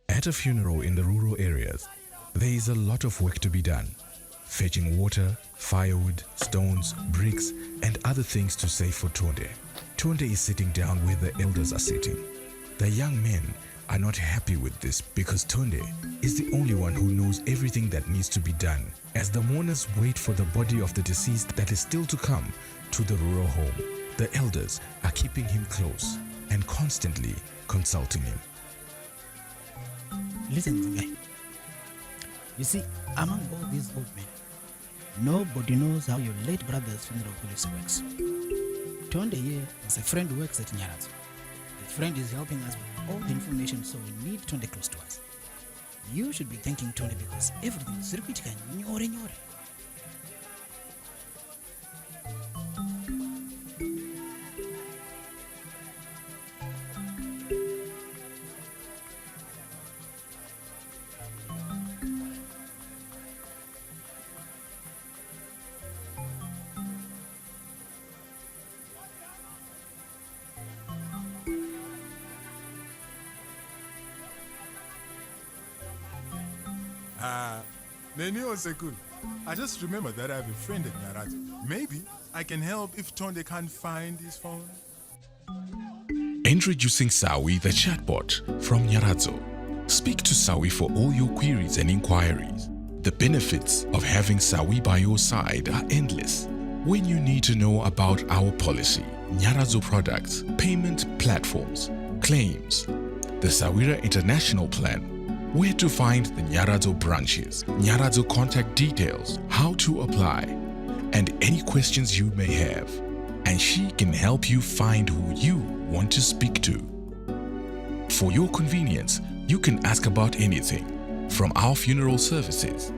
At a funeral in the rural areas, there is a lot of work to be done. Fetching water, firewood, stones, bricks, and other things to save for Tonde. Tonde is sitting down where the elders are sitting. The young men are not happy with this because Tonde is the only one who knows everything that needs to be done. As the mourners wait for the body of the deceased that is still to come to the rural home, the elders are keeping him close and constantly consulting him. Listen to me. You see, among all these old men, nobody knows how your late brother's funeral policy works. Tonde here is a friend who works at Nyarazo. The friend is helping us with all the information, so we need Tonde close to us. You should be thanking Tonde because everything is circuitika nyore. Nenio Sekun, I just remembered that I have a friend at Nyarazo. Maybe I can help if Tonde can't find his phone. Introducing Sawi, the chatbot from Nyarazo. Speak to Sawi for all your queries and inquiries. The benefits of having Sawi by your side are endless. When you need to know about our policy, Nyarazo products, payment platforms, claims, the Sawira International Plan, where to find the Nyarazo branches, Nyarazo contact details, how to apply, and any questions you may have. And she can help you find who you want to speak to. For your convenience, you can ask about anything, from our funeral services,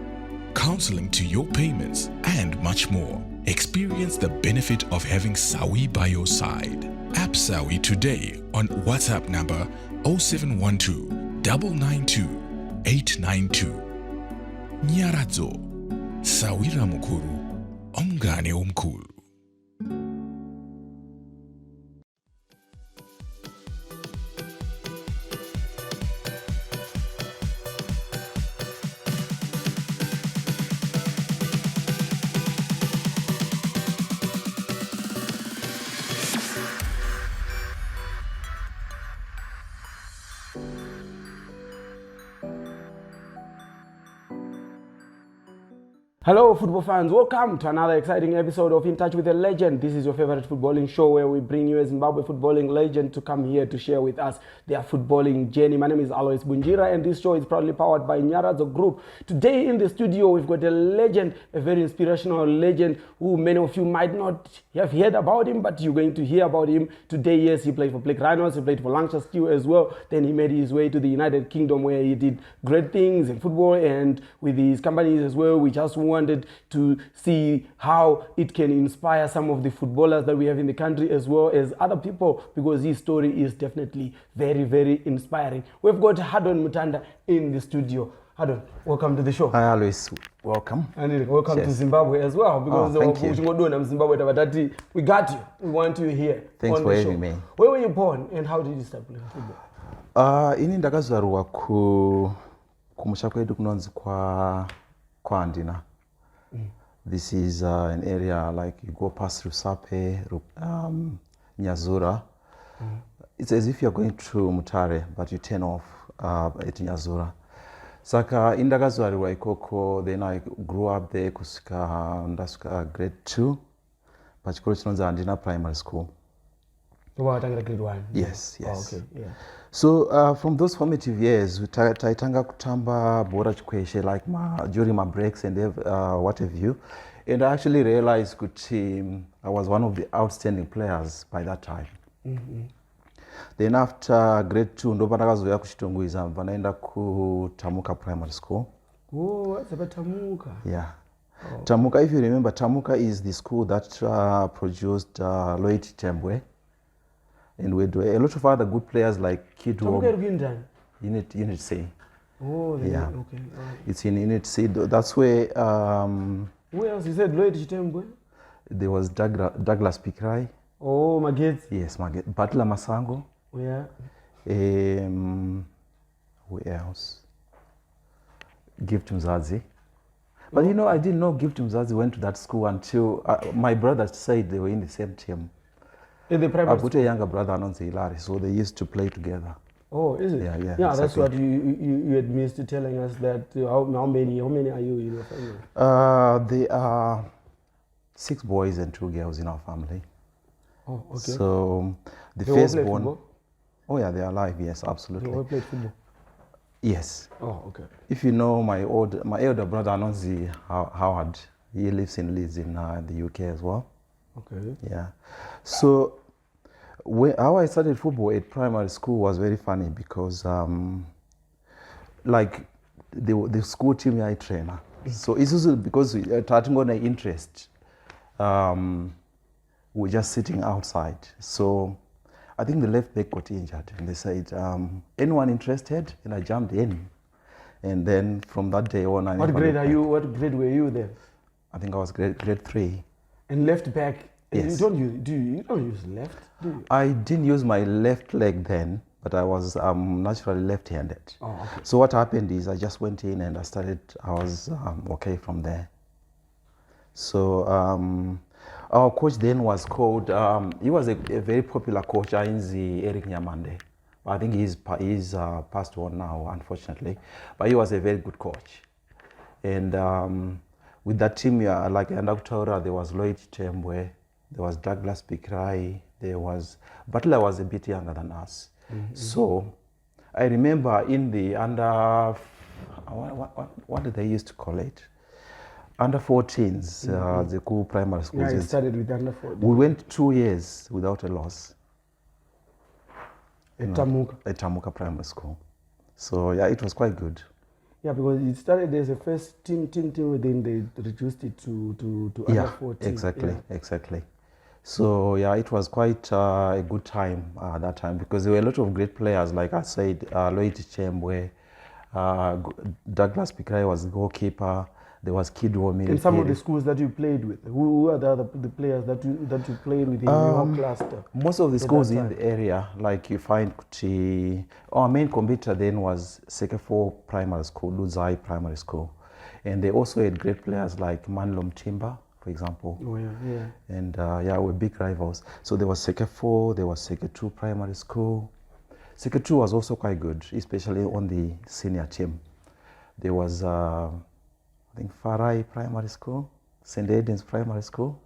counseling to your payments, and much more. Experience the benefit of having Sawi by your side. App Sawi today on WhatsApp number 0712 992 892. Nyarazo, Sawira mukuru, omngane omkhulu. Hello football fans, welcome to another exciting episode of In Touch with a Legend. This is your favorite footballing show where we bring you a Zimbabwe footballing legend to come here to share with us their footballing journey. My name is Alois Bunjira and this show is proudly powered by Nyarazo Group. Today in the studio we've got a legend, a very inspirational legend who many of you might not have heard about him, but you're going to hear about him today. Yes, he played for Black Rhinos, he played for Lancashire as well. Then he made his way to the United Kingdom where he did great things in football and with his companies as well. We just wanted to see how it can inspire some of the footballers that we have in the country as well as other people, because his story is definitely very, very inspiring. We've got Haddon Mutanda in the studio. Haddon, welcome to the show. Hi, Alois. Welcome. And welcome to Zimbabwe as well, because thank you. Zimbabwe, we got you. We want you here. Thanks on for the having show. me. Where were you born and how did you start playing football? Ini ndakazvarwa kumusha kwedu kunonzi kwa Andina. This is an area like you go past Rusape, Nyazura. It's as if you're going through Mutare, but you turn off at Nyazura. Saka indakazvarwa ikoko, then I grew up there ndasvika grade 2 pachikoro chinonzi Andina Primary School. Grade 1? Yes. Oh, okay, yeah. So from those formative years, taitanga kutamba bora chikweshe like during my breaks and what have you. And I actually realized I was one of the outstanding players by that time. Then after grade 2, ndo pandakazoya kuchitongoiza panaenda kuTamuka Primary School. Oh, what's about Tamuka? Yeah. Oh. Tamuka, if you remember, Tamuka is the school that produced Lloyd Tembwe. And we do a lot of other good players like Kidwo. Unit C. Oh, yeah. Okay. It's in Unit C. That's where. Where else? You said Lloyd Chitembwe? There was Douglas Pikrai. Oh, Magets. Yes, Magets. Butler Masango. Yeah. Who else? Gift Mzazi. But you know, I didn't know Gift Mzazi went to that school until my brothers said they were in the same team. In the primary I've got a younger brother, Anonzi Hilary, so they used to play together. Oh, is it? Yeah, yeah. Yeah, that's exactly. what you had missed telling us that how many are you in your family? There are 6 boys and 2 girls in our family. Oh, okay. So the They all play firstborn. football? Oh yeah, they are alive. Yes, They all absolutely. played football. Yes. Oh, okay. If you know my elder brother Anonzi Howard, he lives in Leeds in the UK as well. Okay. Yeah. So how I started football at primary school was very funny because like the school team I trainer. So it's also because starting on an interest, we're just sitting outside. So I think the left back got injured and they said, anyone interested? And I jumped in. And then from that day on, What grade were you then? I think I was grade 3. And left back. Yes. You don't use left, do you? I didn't use my left leg then, but I was naturally left-handed. Oh, okay. So what happened is I just went in and I was okay from there. So our coach then was called, he was a very popular coach, Ainzi Eric Nyamande. I think he's passed on now, unfortunately. But he was a very good coach. And with that team, like in October, there was Lloyd Chembwe, there was Douglas Pikrai, Butler was a bit younger than us. Mm-hmm. So I remember in the what did they used to call it? Under 14s, the cool primary schools. Yeah, it started with under 14. We went 2 years without a loss. At Tamuka. At Tamuka Primary School. So yeah, it was quite good. Yeah, because it started as a first team, then they reduced it to under 14. Exactly. So yeah, it was quite a good time that time because there were a lot of great players. Like I said, Lloyd Chembwe, Douglas Pikrai was the goalkeeper. There was Kid Womiri. In some of the schools that you played with, who are the players that you played with in your cluster? Most of the schools in the area, like you find our main competitor then was Sekefo Primary School, Luzai Primary School. And they also had great players like Manlom Timber, for example. Oh, yeah. And we're big rivals. So there was Sekefo, there was Seke2 Primary School. Seke2 was also quite good, especially on the senior team. There was I think Farai Primary School, St. Aidan's Primary School.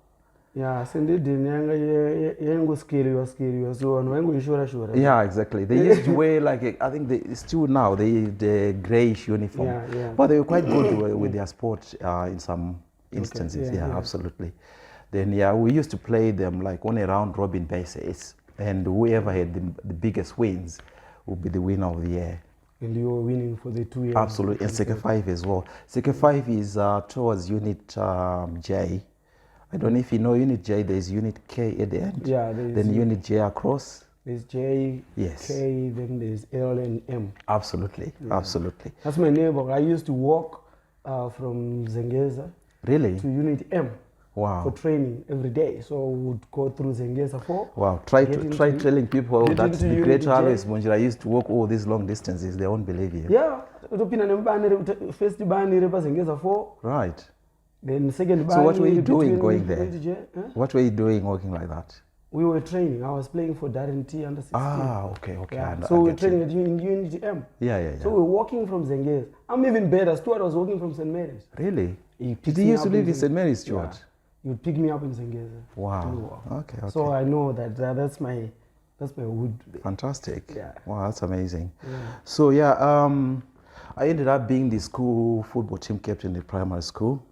Yeah, St. Aidan, so yeah, exactly. They used to wear I think they still now, the greyish uniform. Yeah. But they were quite good with their sport in some instances. Okay. Yeah, absolutely. Then we used to play them like on a round robin basis. And whoever had the biggest wins would be the winner of the year. And you were winning for the 2 years. Absolutely, and Seke 5 as well. Seke 5 is towards Unit J. I don't know if you know Unit J, there's Unit K at the end. Yeah, then Unit J across. There's J, yes. K, then there's L and M. Absolutely, absolutely. That's my neighbor. I used to walk from Zengeza really? To Unit M. Wow. For training every day. So we would go through Zengeza 4. Wow. Try telling people that the Great Harvest Monjira used to walk all these long distances. They won't believe you. Yeah. First bani repa Zengeza 4. Right. Then second bani. So what were you doing going there? What were you doing walking like that? We were training. I was playing for Darren T under 16. Okay. Yeah. So we were training in Unity M. Yeah. So we were walking from Zengeza. I'm even better. Stuart was walking from St. Mary's. Really? Did he used to live in St. Mary's, Stuart? Yeah. You'd pick me up in Zengeza. Wow. Okay. So I know that's my wood. Fantastic. Yeah. Wow, that's amazing. Yeah. So I ended up being the school football team captain in primary school.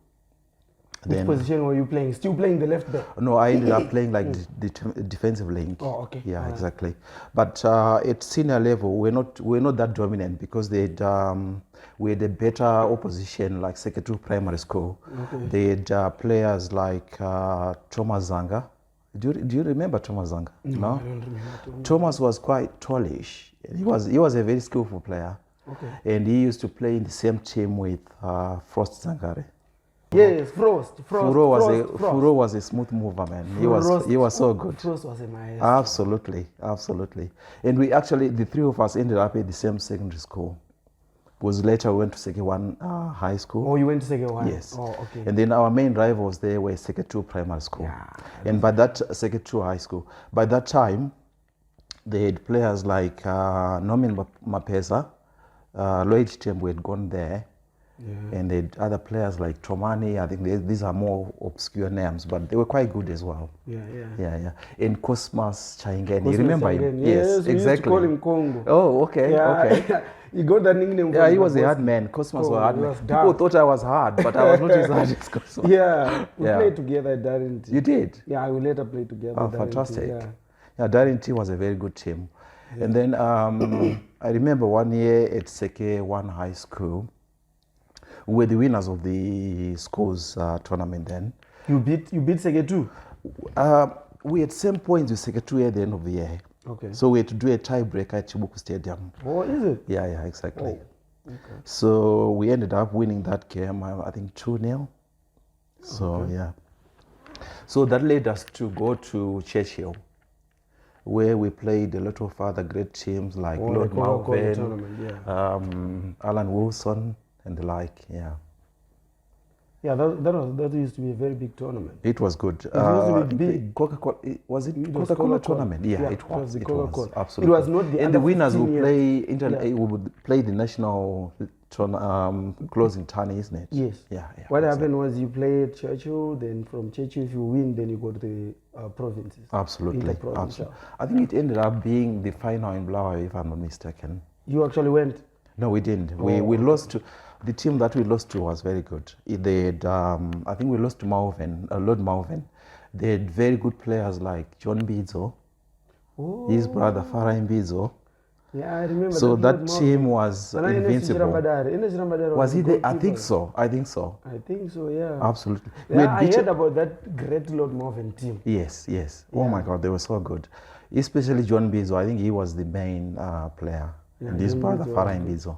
Which position were you playing? Still playing the left back? No, I ended up playing like the defensive link. Oh, okay. Yeah, exactly. But at senior level, we're not that dominant because we had a better opposition like Seke2 Primary School. Okay. They had players like Thomas Zanga. Do you remember Thomas Zanga? No? I don't remember. Thomas was quite tallish. He was a very skillful player. Okay. And he used to play in the same team with Frost Zangare. Yes, Frost. Furo was a smooth mover, man. He was so good. Frost was a maestro. Absolutely. And we actually, the three of us ended up at the same secondary school. Because later we went to Seke 1 high school. Oh, you went to Seke 1? Yes. Oh, okay. And then our main rivals there were Seke 2 primary school. Yeah, and by that, Seke 2 high school. By that time, they had players like Norman Mapesa, Lloyd Tembu had gone there. Yeah. And they had other players like Tomani. I think these are more obscure names, but they were quite good as well. Yeah. And Cosmas Chaingeni. You remember him? Yes, exactly. We used to call him Congo. Oh, okay. Okay. He got that nickname. Yeah, he was a hard man. Cosmas was a hard man. People thought I was hard, but I was not as hard as Cosmas. Yeah, we played together at Darren. You did? Yeah, we later played together. Oh, fantastic. Yeah, Darren T was a very good team. Yeah. And then I remember one year at Seke 1 high school, we were the winners of the schools tournament then. You beat Seke 2? We had same points with Seke 2 at the end of the year. Okay. So we had to do a tiebreaker at Chibuku Stadium. Oh, is it? Yeah, exactly. Oh, okay. So we ended up winning that game, I think 2-0. So, yeah. So that led us to go to Churchill, where we played a lot of other great teams like Lord Malvern, Alan Wilson, and the like, yeah. Yeah, that used to be a very big tournament. It was good. It used to be big. Coca-Cola, was it Coca-Cola tournament? Yeah, it was. It was absolutely. It was not the and the winners would play. We would play the national closing tourney, isn't it? Yes. Yeah. What happened was you played Churchill. Then from Churchill, if you win, then you go to the provinces. Absolutely. I think it ended up being the final in Blawa, if I'm not mistaken. You actually went? No, we didn't. We lost to. The team that we lost to was very good. They had, I think we lost to Lord Malvern. They had very good players like John Bidzo, his brother Farah Bidzo. Yeah, I remember. So that team was invincible. Was he there? I think so. I think so, yeah. Absolutely. Yeah, I heard about that great Lord Malvern team. Yes. Yeah. Oh my God, they were so good. Especially John Bidzo. I think he was the main player. Yeah, and his brother Farah Bidzo.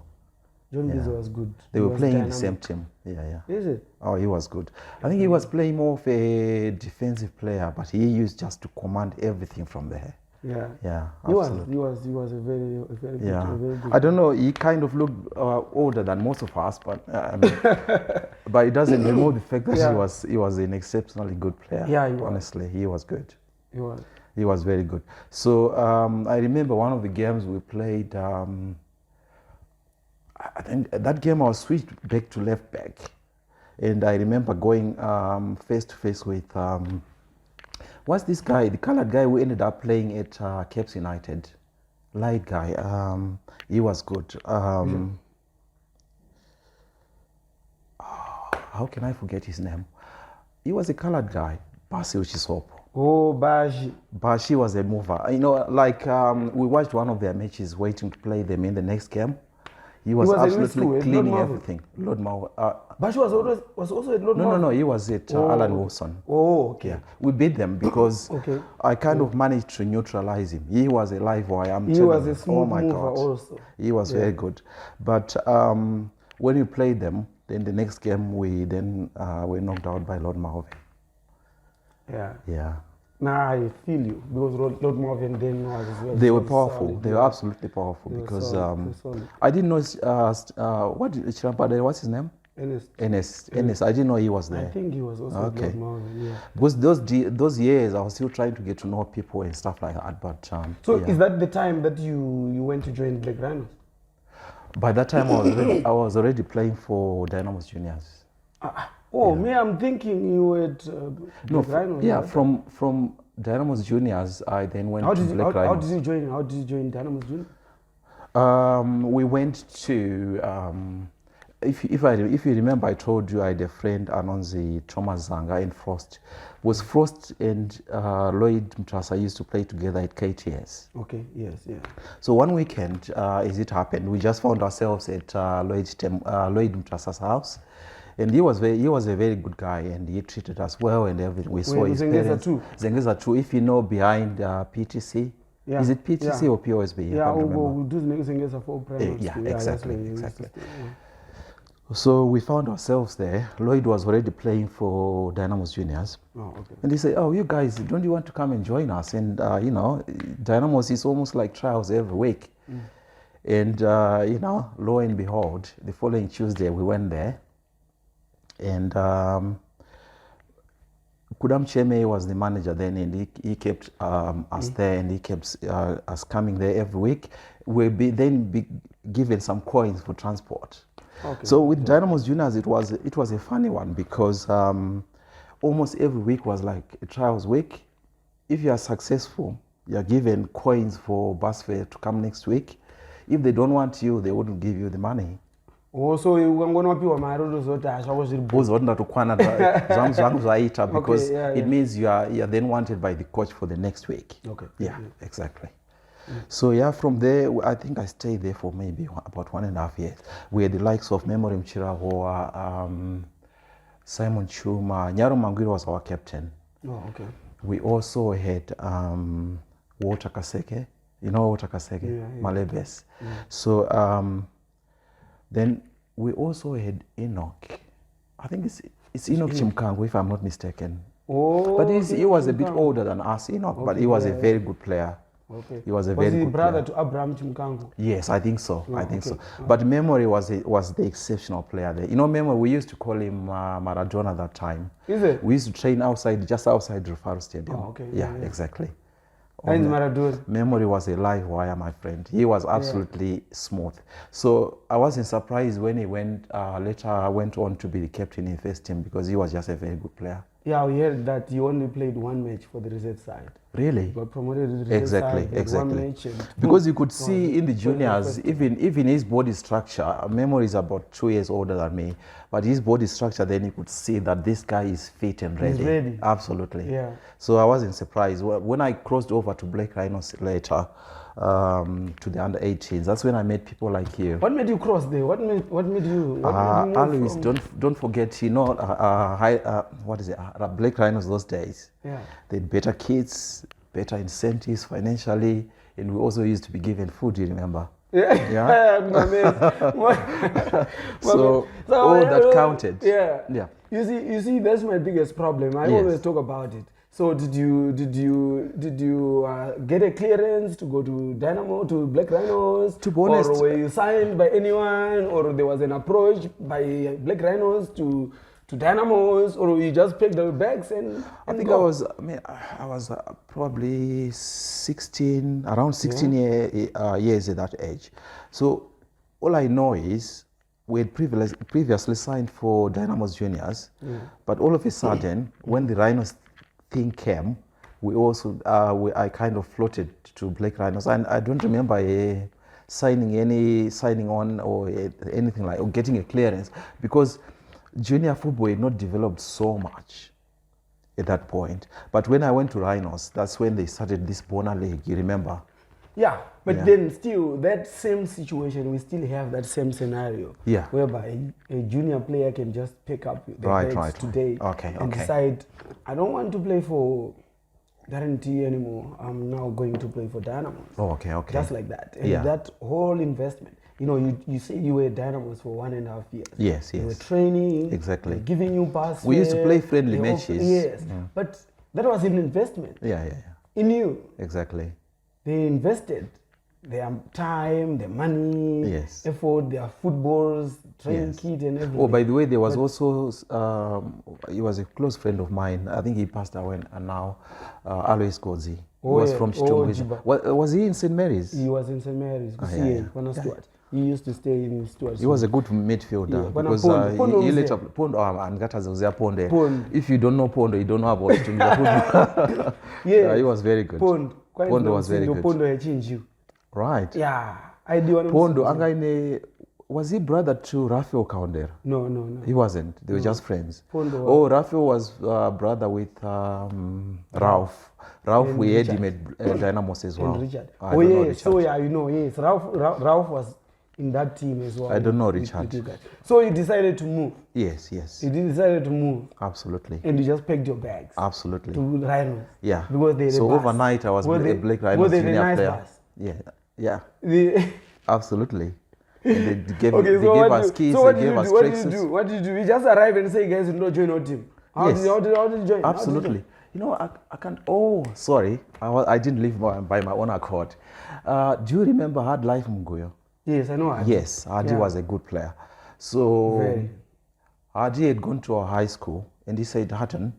John Bidzo was good. They were playing in the same team. Yeah. Is it? Oh, he was good. I think he was playing more of a defensive player, but he used just to command everything from there. Yeah. Absolutely. He was a very good. Yeah. A very good I don't know. He kind of looked older than most of us, but but it doesn't remove the fact that he was an exceptionally good player. Yeah, honestly, he was good. He was very good. So I remember one of the games we played. I think that game I was switched back to left back, and I remember going face to face with what's this guy, the colored guy who ended up playing at Caps United, light guy. He was good. How can I forget his name? He was a colored guy, Basi Uchisopo. Oh, Bashi. Bashi was a mover. You know, like we watched one of their matches, waiting to play them in the next game. He was absolutely cleaning everything. Lord Mau. Bashi was also at Lord Mau? No, he was at Alan Wilson. Oh, okay. Yeah. We beat them because I kind of managed to neutralize him. He was a live wire. He was a smooth mover also. He was very good. But when we played them, then the next game we were knocked out by Lord Malvern. Yeah. Nah, I feel you, because Lord Malvern then was. They were powerful. Solid. They were absolutely powerful because I didn't know what's his name? Enes. I didn't know he was there. I think he was also Lord Malvern. Yeah. Because those years I was still trying to get to know people and stuff like that. But is that the time that you went to join Black Rhinos? By that time I was already playing for Dynamos Juniors. Me, I'm thinking you were at Black Rhinos. Yeah, from Dynamos Juniors, I then went to Black Rhinos. How did you join Dynamos Juniors? We went to, if you remember, I told you I had a friend, Anonzi Thomas Zanga in Frost. Was Frost and Lloyd Mutasa used to play together at KTS. Okay, yes. So one weekend, as it happened, we just found ourselves at Lloyd Mutasa's house. And he was a very good guy, and he treated us well and everything. We saw his parents. Zengeza too. If you know, behind PTC. Yeah. Is it PTC or POSB? Yeah, we'll do Zengeza for primary school. Yeah, exactly. So we found ourselves there. Lloyd was already playing for Dynamos Juniors. Oh, okay. And he said, "Oh, you guys, don't you want to come and join us?" And Dynamos is almost like trials every week. And, you know, lo and behold, the following Tuesday we went there. And Kudam Cheme was the manager then, and he kept us there, and he kept us coming there every week. We'll be given some coins for transport. Okay. So with Dynamos Juniors, it was a funny one because almost every week was like a trials week. If you are successful, you are given coins for bus fare to come next week. If they don't want you, they wouldn't give you the money. Also, ukangona mari uzoti zvako zviri Uzoenda tukwana zvangu zvaita because Okay, yeah, it means you are then wanted by the coach for the next week. Okay. Yeah, exactly. So yeah, from there, I think I stayed there for maybe about 1.5 years. We had the likes of Memory Mchirahoa, Simon Chuma, Nyaro Mangwiri was our captain. Oh, okay. We also had Walter Kaseke. You know Walter Kaseke? Yeah. Malebes. So then we also had Enoch. I think it's Enoch Chimkango, if I'm not mistaken. Oh, But okay, he was a bit older than us, Enoch, but he was a very good player. Okay. He was a very he good brother player. to Abraham Chimkango? Yes, I think so. I think okay. so. But Memory was the exceptional player there. You know, Memory, we used to call him Maradona that time. Is it? We used to train just outside Rufaro Stadium. Oh, okay. Yeah, Yeah. exactly. And Maradona? Memory was a live wire, my friend. He was absolutely smooth. So I wasn't surprised when he went on to be the captain in first team because he was just a very good player. Yeah, we heard that you only played one match for the reserve side. Really? You got promoted to the reserve side. Exactly. One match and Because you could see in the for the juniors, first even his body structure, Memory is about 2 years older than me, but his body structure, then you could see that this guy is fit and ready. He's ready. Absolutely. Yeah. So I wasn't surprised. When I crossed over to Black Rhinos later, to the under 18s, that's when I met people like you. What made you cross there? What made you? Always don't forget, you know, Black Rhinos those days. Yeah. They had better kids, better incentives financially, and we also used to be given food. You remember? Yeah. My man. So all that counted. Yeah. Yeah. You see, that's my biggest problem. I Yes. always talk about it. So did you get a clearance to go to Dynamo, to Black Rhinos? To be honest, or were you signed by anyone, or there was an approach by Black Rhinos to Dynamos, or you just picked the bags and I think go? I was probably 16, around 16 years at that age. So all I know is we had previously signed for Dynamos Juniors, but all of a sudden, when the Rhinos thing came, we also I kind of floated to Black Rhinos, and I don't remember signing on or anything like, or getting a clearance, because junior football had not developed so much at that point. But when I went to Rhinos, that's when they started this Bona League, you remember? Yeah, but then still, that same situation, we still have that same scenario. Yeah. Whereby a junior player can just pick up the bags today and decide, I don't want to play for Guarantee anymore. I'm now going to play for Dynamos. Oh, okay. Just like that. And that whole investment. You know, you say you were Dynamos for 1.5 years. Yes. You were training. Exactly. Giving you pass. We used to play friendly matches. Yes. But that was an investment. Yeah. In you. Exactly. They invested their time, their money, effort, their footballs, training kit and everything. Oh, by the way, there was also, he was a close friend of mine. I think he passed away now, Alois Kozi. He was from Chichongo. Was he in St. Mary's? He was in St. Mary's. Stuart. He used to stay in Stuart. He was a good midfielder because he later Pondo. If you don't know Pondo, you don't know about Chichongo football. He was very good. Pondo was very good. Pondo had changed you. Right. Yeah. I do want to Pondo, was he brother to Rafael Kaundera? No. He wasn't. They were just friends. Pondo Rafael was brother with Ralph. Ralph, we had him at Dynamos as well. And Richard. Yes. Ralph was in that team as well. I don't know Richard. So you decided to move? Yes. You decided to move? Absolutely. And you just packed your bags? Absolutely. To Rhinos? Yeah. Because they so overnight I was a Black Rhinos junior player. Bus? Yeah. Absolutely. And they gave us keys, so they gave us tracksuits. What did you do? You just arrive and say, guys, no, join our team. How did you join? Absolutely. You know, I can't. Oh, sorry. I didn't leave by my own accord. Do you remember Hard Life Mguyo? Yes, I know Hardy. Yes, Hardy was a good player. So Very. Hardy had gone to our high school, and he said, Haddon,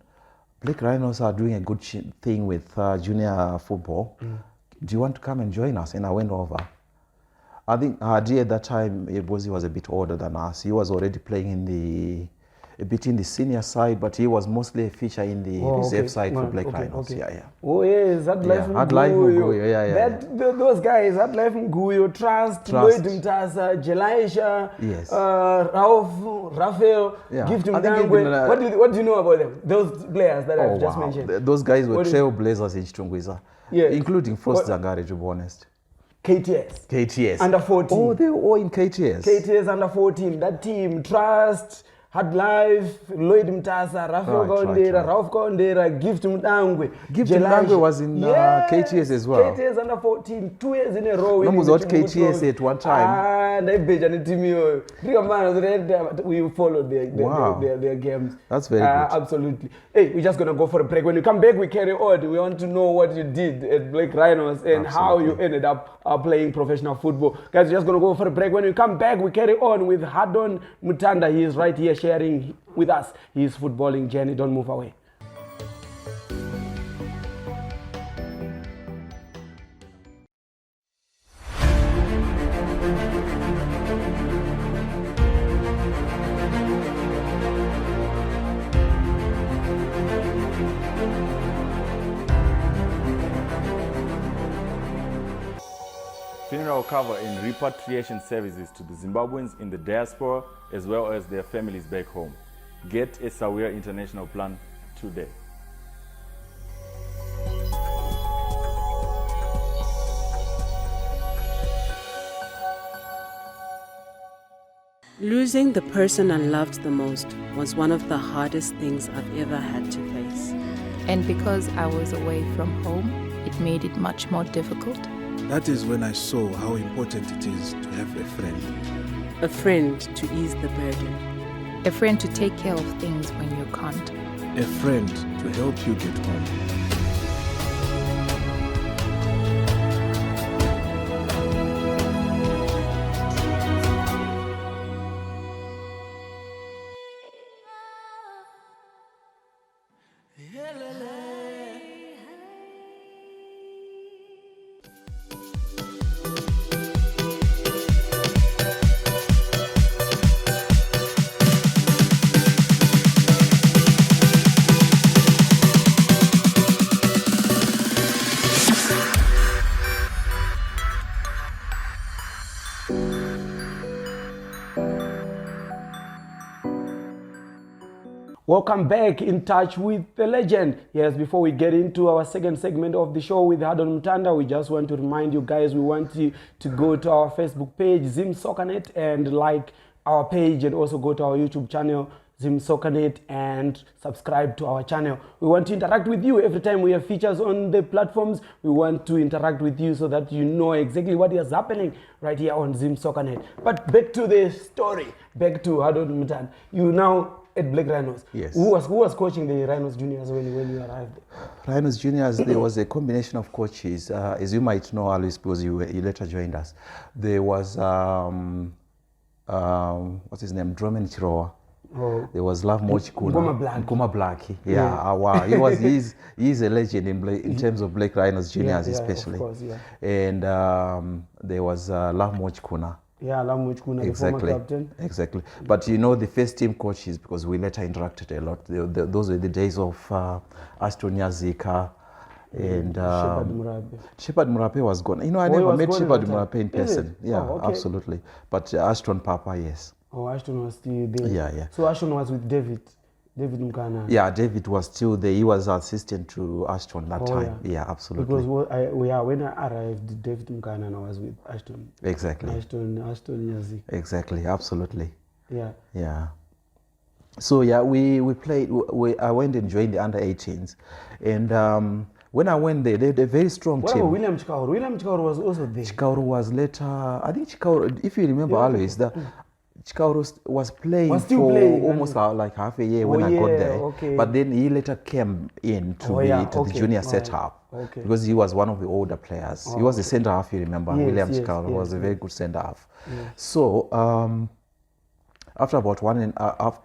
Black Rhinos are doing a good thing with junior football. Do you want to come and join us? And I went over. I think Hardy at that time, he was a bit older than us. He was already playing a bit in the senior side, but he was mostly a feature in the reserve side for Black Rhinos. Yeah, yeah. Oh yes, that life Mguyo. Yeah. Those guys, that life Mguyo, Trust, Lloyd Mutasa, Jelisha, Yes. Raphael, Gift Mdangwe. What do you know about them? Those players that I've just mentioned. Those guys were trailblazers in Chitungwiza, including Frost Zangare, to be honest. KTS. Under 14. Oh, they were all in KTS. KTS under 14. That team, Trust, Hard Life, Lloyd Mtasa, Rafael Kaondera, Ralph Kaondera, Gift Mdangwe. Gift Mdangwe was in KTS as well. KTS under 14, 2 years in a row. No, was what KTS at one time. And I bet on the team. We followed their games. That's very good. Absolutely. Hey, we're just going to go for a break. When you come back, we carry on. We want to know what you did at Black Rhinos and how you ended up playing professional football. Guys, we're just going to go for a break. When we come back, we carry on with Haddon Mutanda. He is right here sharing with us his footballing journey. Don't move away. Funeral cover and repatriation services to the Zimbabweans in the diaspora as well as their families back home. Get a Sawia International plan today. Losing the person I loved the most was one of the hardest things I've ever had to face. And because I was away from home, it made it much more difficult. That is when I saw how important it is to have a friend. A friend to ease the burden. A friend to take care of things when you can't. A friend to help you get home. Welcome back, In Touch with the Legend. Yes, before we get into our second segment of the show with Haddon Mutanda, we just want to remind you guys, we want you to go to our Facebook page, Zim Soccernet, and like our page, and also go to our YouTube channel, Zim Soccernet, and subscribe to our channel. We want to interact with you every time we have features on the platforms. We want to interact with you so that you know exactly what is happening right here on Zim Soccernet. But back to the story, back to Haddon Mutanda. You now at Black Rhinos. Yes. Who was coaching the Rhinos Juniors when you arrived? Rhinos Juniors, there was a combination of coaches. As you might know, Alois, because you later joined us. There was, what's his name, Dromen Chiroa. Oh. There was Love Mochikuna. Nkoma Blackie. Yeah. Wow. He's a legend in terms of Black Rhinos Juniors, especially. Of course, yeah. And there was Love Mochikuna. Yeah, Lamuchkuna, exactly. The former captain. Exactly. But you know, the first team coaches, because we later interacted a lot, those were the days of Ashton Yazika and Shepard Murape was gone. You know, I never met Shepard Murape in person. Yeah, okay. Absolutely. But Ashton Papa, yes. Oh, Ashton was still there. Yeah. So Ashton was with David Mkana. Yeah, David was still there. He was assistant to Ashton that time. Yeah, absolutely. Because when I arrived, David Mkana, and I was with Ashton. Exactly. Ashton Yazi. Exactly, absolutely. Yeah. So yeah, we played. I went and joined the under-18s, and when I went there, they had a very strong team. What about William Chikauru? William Chikauru was also there. Chikauru was later. I think Chikauru, if you remember, Alois, Chikauro was playing Was still for playing, almost like half a year when Oh, I got yeah, there. okay. But then he later came in to the junior setup Okay. because he was one of the older players. He was the centre half, you remember. Yes, William yes, Chikauro yes, was a yes. very good centre half. So after about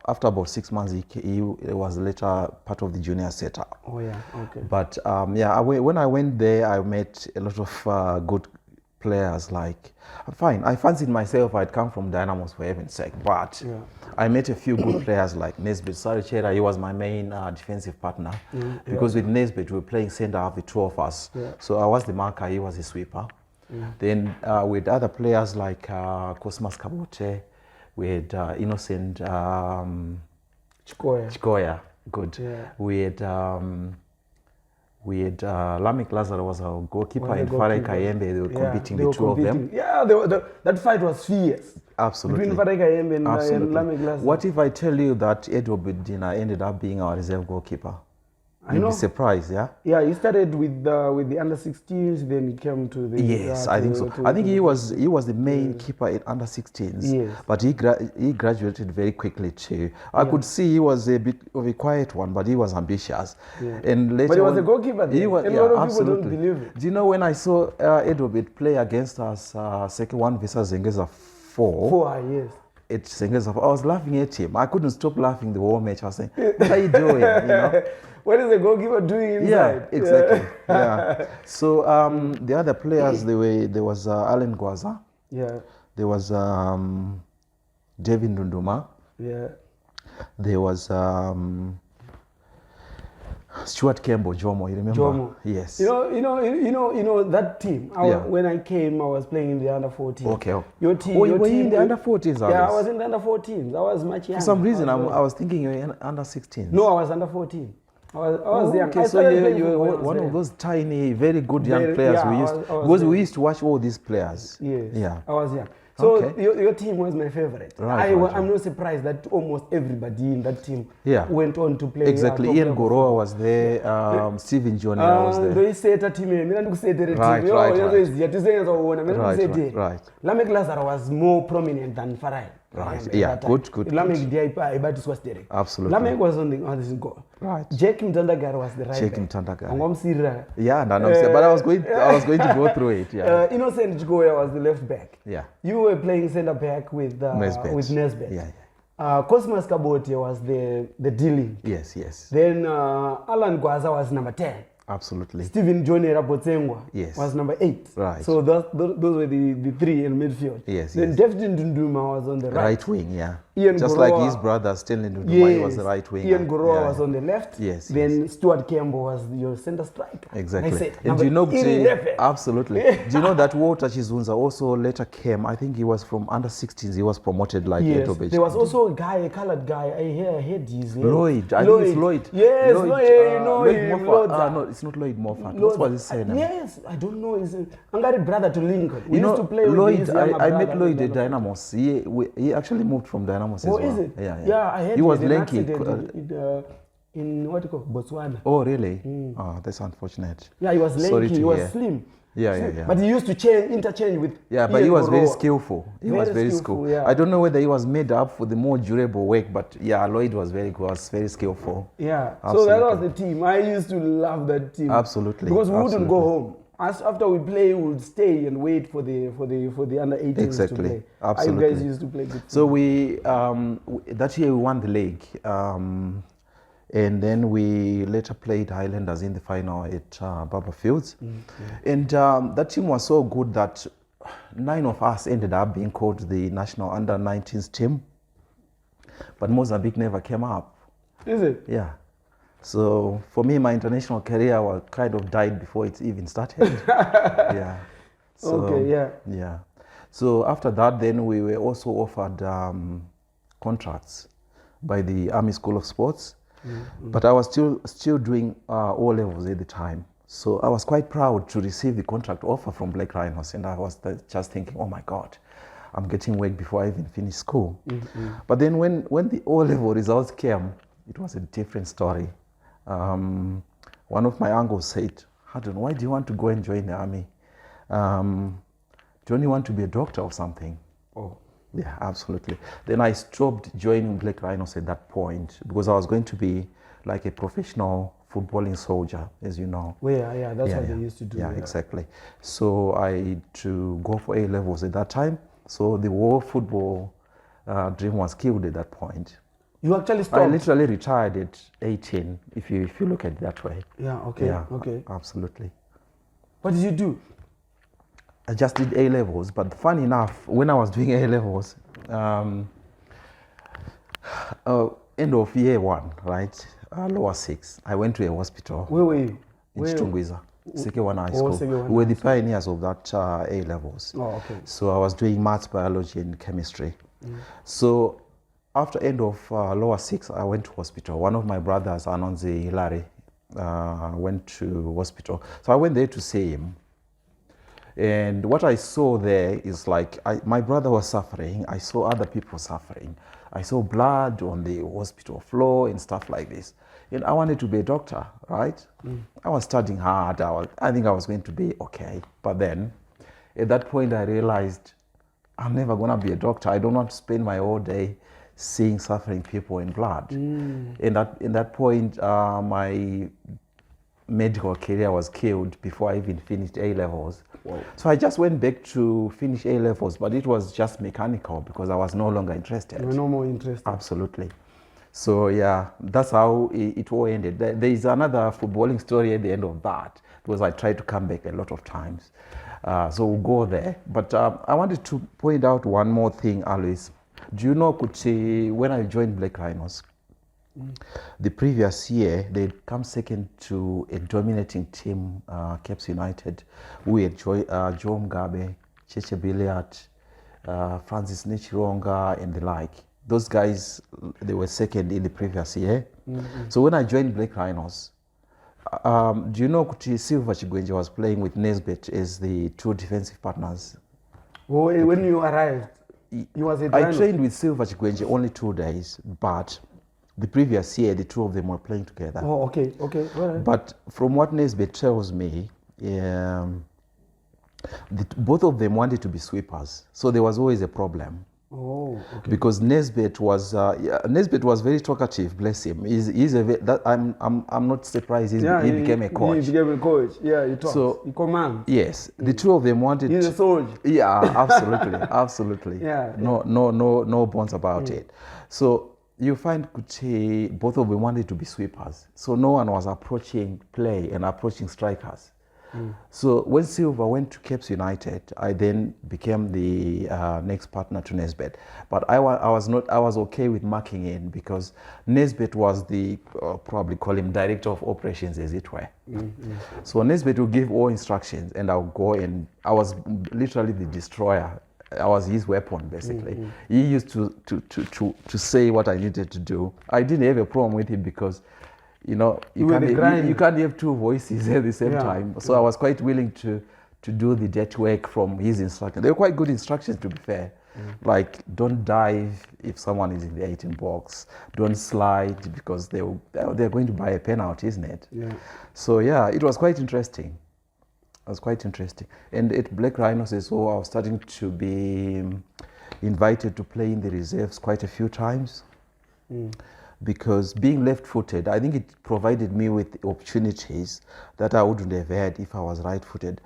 after about 6 months, he was later part of the junior setup. Oh yeah, okay. But when I went there, I met a lot of good players. Like, fine, I fancied myself I'd come from Dynamos for heaven's sake, but I met a few good players like Nesbitt Sarichera. He was my main defensive partner because with Nesbitt we were playing centre half, the two of us. So I was the marker, he was the sweeper. Then with other players like Cosmas Kabote, we had Innocent Chikoya, good. We had Lamek Lazaro was our goalkeeper, and Farai Kayembe. They were competing, the two of them. Yeah, that fight was fierce. Absolutely. Between Farai Kayembe and Lamek Lazaro. What if I tell you that Edward Bedina ended up being our reserve goalkeeper? I know. You'd be surprised, yeah? Yeah, he started with the under-16s, then he came to the... Yes, I think so. I think he was the main keeper in under-16s. Yes. But he graduated very quickly too. I could see he was a bit of a quiet one, but he was ambitious. Yeah. And later but he was a goalkeeper then. He was, a lot of absolutely. people don't believe it. Do you know when I saw Edward play against us, second one versus Zengeza 4? 4, yes. At Zengeza 4, I was laughing at him. I couldn't stop laughing the whole match. I was saying, what are you doing? You know? What is the goalkeeper doing inside? Yeah, exactly. Yeah. So the other players, there was Alan Gwaza. Yeah. There was David Ndunduma. Yeah. There was Stuart Kembo, Jomo. You remember? Jomo. Yes. You know that team. When I came, I was playing in the under-14s. Okay. Your team. Oh, you were in the under-14s? Yeah, I was in the under-14s. I was much younger. For some reason, I was thinking you were under-16s. No, I was under-14. I was young. Okay, so you were one of those tiny, very good young players we used because we used to watch all these players. Yes. Yeah. I was young. So your team was my favorite. I'm not surprised that almost everybody in that team went on to play. Exactly. Ian Goroa was there. Stephen Jonera was there. Right. Lamek Lazaro was more prominent than Farai. Right. Yeah. Good. Lamek was there. Absolutely. Lamek was on the goal. Right. Jake Mtanda was the right. Jake back. Mtanda. Yeah, but I was going to go through it. Yeah. Innocent Chikoya was the left back. Yeah. You were playing centre back with Nesbitt. Yeah. Cosmas Kabote was the dealing. Yes. Then Alan Gwaza was number 10. Absolutely. Stephen Johnny Rabotsengwa was number 8. Right. So those were the three in midfield. Yes. Then David Ndunduma was on the right wing, yeah. Ian just Goroa, like his brother Stanley Ndunduma, he was the right wing. Ian Goroa was on the left. Yes. Then Stuart Kembo was your centre striker. Exactly. I said, and do you know, 11. absolutely. Do you know that Walter Chizunza also later came? I think he was from under-16s. He was promoted like Edobej. There was also a guy, a coloured guy. I heard his name. Lloyd. I think it's Lloyd. Yes, Lloyd Moffat. No, it's not Lloyd Moffat. What was his surname? Yes, I don't know. He's Angari brother to Lincoln. We used to play Lloyd. with his I met Lloyd at Dynamos. He actually moved from Dynamos as well. Is it? Yeah, I heard he was lanky. In what you call Botswana. Oh, really? Oh, that's unfortunate. Yeah, he was lanky. He was slim. Yeah. But he used to interchange with. Yeah, but he was very skillful. He was very skillful. Yeah. I don't know whether he was made up for the more durable work, but yeah, Lloyd was very skillful. Yeah, absolutely. So that was the team. I used to love that team. Absolutely. Because we wouldn't go home. After we play, we would stay and wait for the under-18s to play. Absolutely. You guys used to play good. So we that year we won the league. And then we later played Highlanders in the final at Baba Fields. And that team was so good that 9 of us ended up being called the national under-19s team. But Mozambique never came up. Is it? Yeah. So for me, my international career kind of died before it even started. Yeah. So, okay, yeah. So after that, then we were also offered contracts by the Army School of Sports. But I was still doing O levels at the time. So I was quite proud to receive the contract offer from Black Rhinos, and I was just thinking, oh my God, I'm getting work before I even finish school. But then when the O level results came, it was a different story. One of my uncles said, Haddon, why do you want to go and join the army? Don't you want to be a doctor or something? Oh. Yeah, absolutely. Then I stopped joining Black Rhinos at that point because I was going to be like a professional footballing soldier, as you know. Yeah, that's what they used to do. Yeah, exactly. So I had to go for A levels at that time. So the whole football dream was killed at that point. You actually stopped? I literally retired at 18, if you look at it that way. Yeah, okay, okay. Absolutely. What did you do? I just did A levels, but funny enough, when I was doing A levels, end of year 1, right, lower 6, I went to a hospital. Where were you? In Chitungwiza, Seke1 High Oh, School. Seke1 We were High the School. pioneers of that A levels. Oh, okay. So I was doing maths, biology, and chemistry. So after end of lower 6, I went to hospital. One of my brothers, Anonzi Hilary, went to hospital. So I went there to see him. And what I saw there is like, my brother was suffering. I saw other people suffering. I saw blood on the hospital floor and stuff like this. And I wanted to be a doctor, right? I was studying hard. I think I was going to be okay. But then, at that point, I realized I'm never going to be a doctor. I don't want to spend my whole day seeing suffering people in blood. In that point, my medical career was killed before I even finished A levels. Wow. So I just went back to finish A levels, but it was just mechanical because I was no longer interested. You were no more interested. Absolutely. So yeah, that's how it all ended. There is another footballing story at the end of that because I tried to come back a lot of times. So we'll go there. But I wanted to point out one more thing, Alois. Do you know, Kuti, when I joined Black Rhinos, the previous year, they'd come second to a dominating team, Caps United, who had Joe Mugabe, Cheche Billiard, Francis Nichironga, and the like. Those guys, they were second in the previous year. So when I joined Black Rhinos, do you know Kuti Silva Chigwenje was playing with Nesbet as the two defensive partners? Oh, when you arrived, he was a I trained with Silva Chigwenje only 2 days, but the previous year, the two of them were playing together. Oh, okay. All right. But from what Nesbet tells me, both of them wanted to be sweepers. So there was always a problem. Oh, okay. Because Nesbet was very talkative. Bless him. I'm not surprised. He became a coach. He became a coach. Yeah, he talks. So, he commands. Yes, the two of them wanted. He's a soldier. Yeah, absolutely, absolutely. Yeah. No bones about it. So you find Kuti, both of them wanted to be sweepers. So no one was approaching play and approaching strikers. So when Silva went to Caps United, I then became the next partner to Nesbet. But I was okay with marking in because Nesbet was the, probably call him director of operations, as it were. So Nesbet would give all instructions and I would go, and I was literally the destroyer. I was his weapon, basically. He used to say what I needed to do. I didn't have a problem with him because, you know, you can't have two voices at the same time. So I was quite willing to do the dirty work from his instructions. They were quite good instructions, to be fair. Like, don't dive if someone is in the 18 box. Don't slide because they're going to buy a penalty, isn't it? Yeah. So yeah, it was quite interesting. It was quite interesting. And at Black Rhinos as well, I was starting to be invited to play in the reserves quite a few times. Because being left-footed, I think it provided me with opportunities that I wouldn't have had if I was right-footed.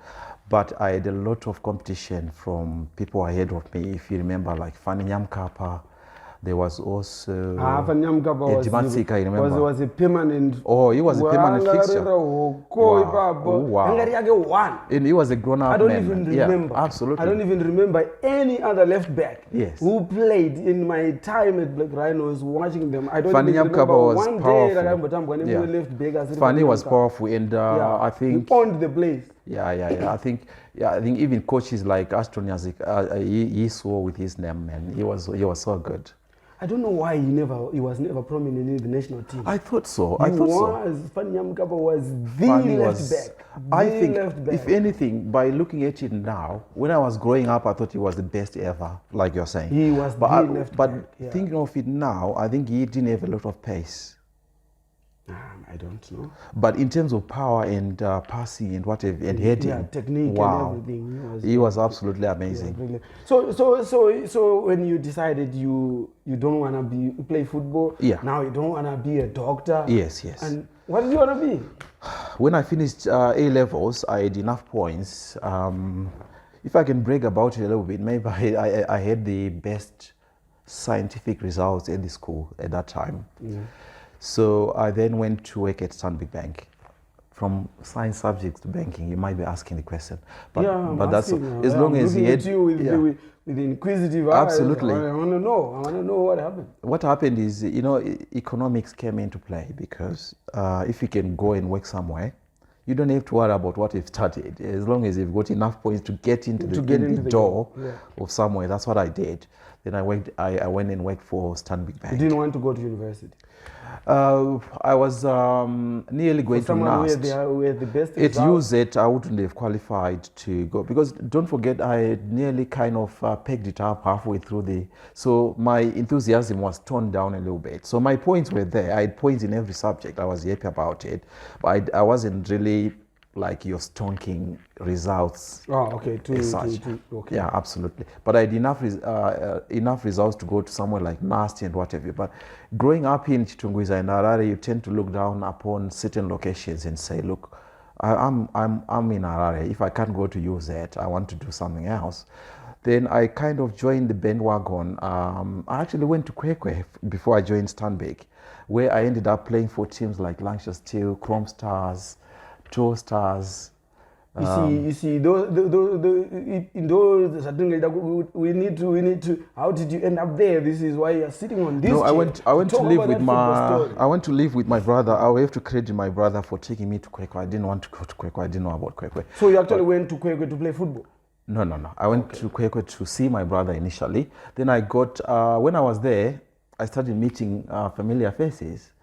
But I had a lot of competition from people ahead of me. If you remember, like Fanny Nyamkapa, there was also Fanny Nyamkapa was a permanent. Oh, he was a permanent fixture. Wow. And he was a grown-up man. I don't even remember. Yeah, absolutely. I don't even remember any other left back who played in my time at Black Rhinos watching them. I don't Fanny even Nyamkapa remember was one powerful. day that left back. Fanny was powerful, and I think he owned the place. Yeah. I think even coaches like Ashton Yazik, he saw with his name, and he was so good. I don't know why he was never prominent in the national team. I thought so. Fanny Nyamkapa was the left back. I think, if anything, by looking at it now, when I was growing up, I thought he was the best ever, like you're saying. He was the left back. But thinking of it now, I think he didn't have a lot of pace. I don't know. But in terms of power and passing and whatever and heading, Yeah, technique wow, and everything. He was absolutely amazing. Brilliant. So when you decided you don't want to play football, Yeah. now you don't want to be a doctor. Yes. And what did you want to be? When I finished A levels, I had enough points. If I can brag about it a little bit, maybe I had the best scientific results at the school at that time. Yeah. So I then went to work at Stanbic Bank. From science subjects to banking, you might be asking the question, but that's as long as you had with the inquisitive absolutely. I want to know. I want to know what happened. What happened is, economics came into play because if you can go and work somewhere, you don't have to worry about what you've studied. As long as you've got enough points to get into the door of somewhere. That's what I did. Then I went and worked for Stanbic Bank. You didn't want to go to university? I was nearly going to NAST. Where the best At UZ, I wouldn't have qualified to go because don't forget, I had nearly kind of pegged it up halfway through so my enthusiasm was toned down a little bit. So my points were there. I had points in every subject. I was happy about it, but I wasn't really like your stonking results. Oh, okay. Okay. Yeah, absolutely. But I had enough results to go to somewhere like NAST and whatever. But growing up in Chitungwiza and Harare, you tend to look down upon certain locations and say, look, I'm in Harare. If I can't go to UZ, I want to do something else. Then I kind of joined the bandwagon. I actually went to Kwekwe before I joined Stanbic, where I ended up playing for teams like Lancashire Steel, Chrome Stars, Joe Stars. You see, in those we need to. How did you end up there? This is why you're sitting on this. No, chair. I went to live with my brother. I will have to credit my brother for taking me to Kwekwe. I didn't want to go to Kwekwe. I didn't know about Kwekwe. So you actually went to Kwekwe to play football? No. I went to Kwekwe to see my brother initially. Then I got when I was there, I started meeting familiar faces.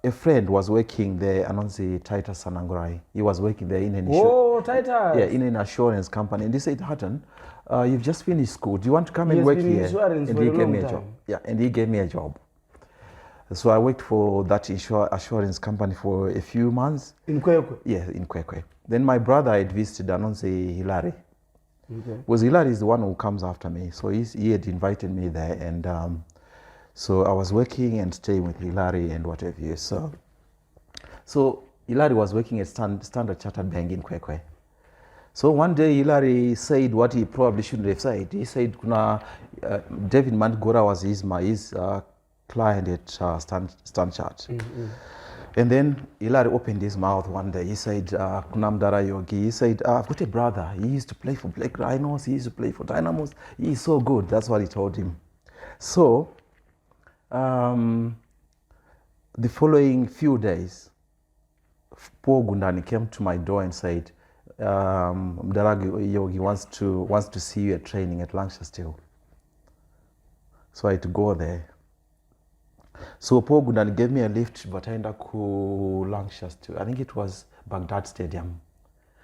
A friend was working there, Anonsi Titus Sanangurai. He was working there in an Titus. Yeah, in an assurance company. And they said, Haddon, you've just finished school. Do you want to come and work here? And he gave me a job. Yeah, and he gave me a job. So I worked for that assurance company for a few months. In Kwekwe? Yeah, in Kwekwe. Then my brother had visited Anonsi Hilary. Okay. Because Hilary is the one who comes after me. So he had invited me there, and so I was working and staying with Hilary and whatever. So Hilary was working at Standard Chartered Bank in Kwekwe. So one day Hilary said what he probably shouldn't have said. He said, David Mantgora was his client at Stanchart. Mm-hmm. And then Hilary opened his mouth one day. He said, Kunamdara Yogi, he said, I've got a brother. He used to play for Black Rhinos. He used to play for Dynamos. He's so good. That's what he told him. So the following few days, Paul Gundani came to my door and said, Mdaragi Yogi wants to see you at training at Lancashire Steel. So I had to go there. So Paul Gundani gave me a lift, but I ended up to Lancashire Steel. I think it was Baghdad Stadium.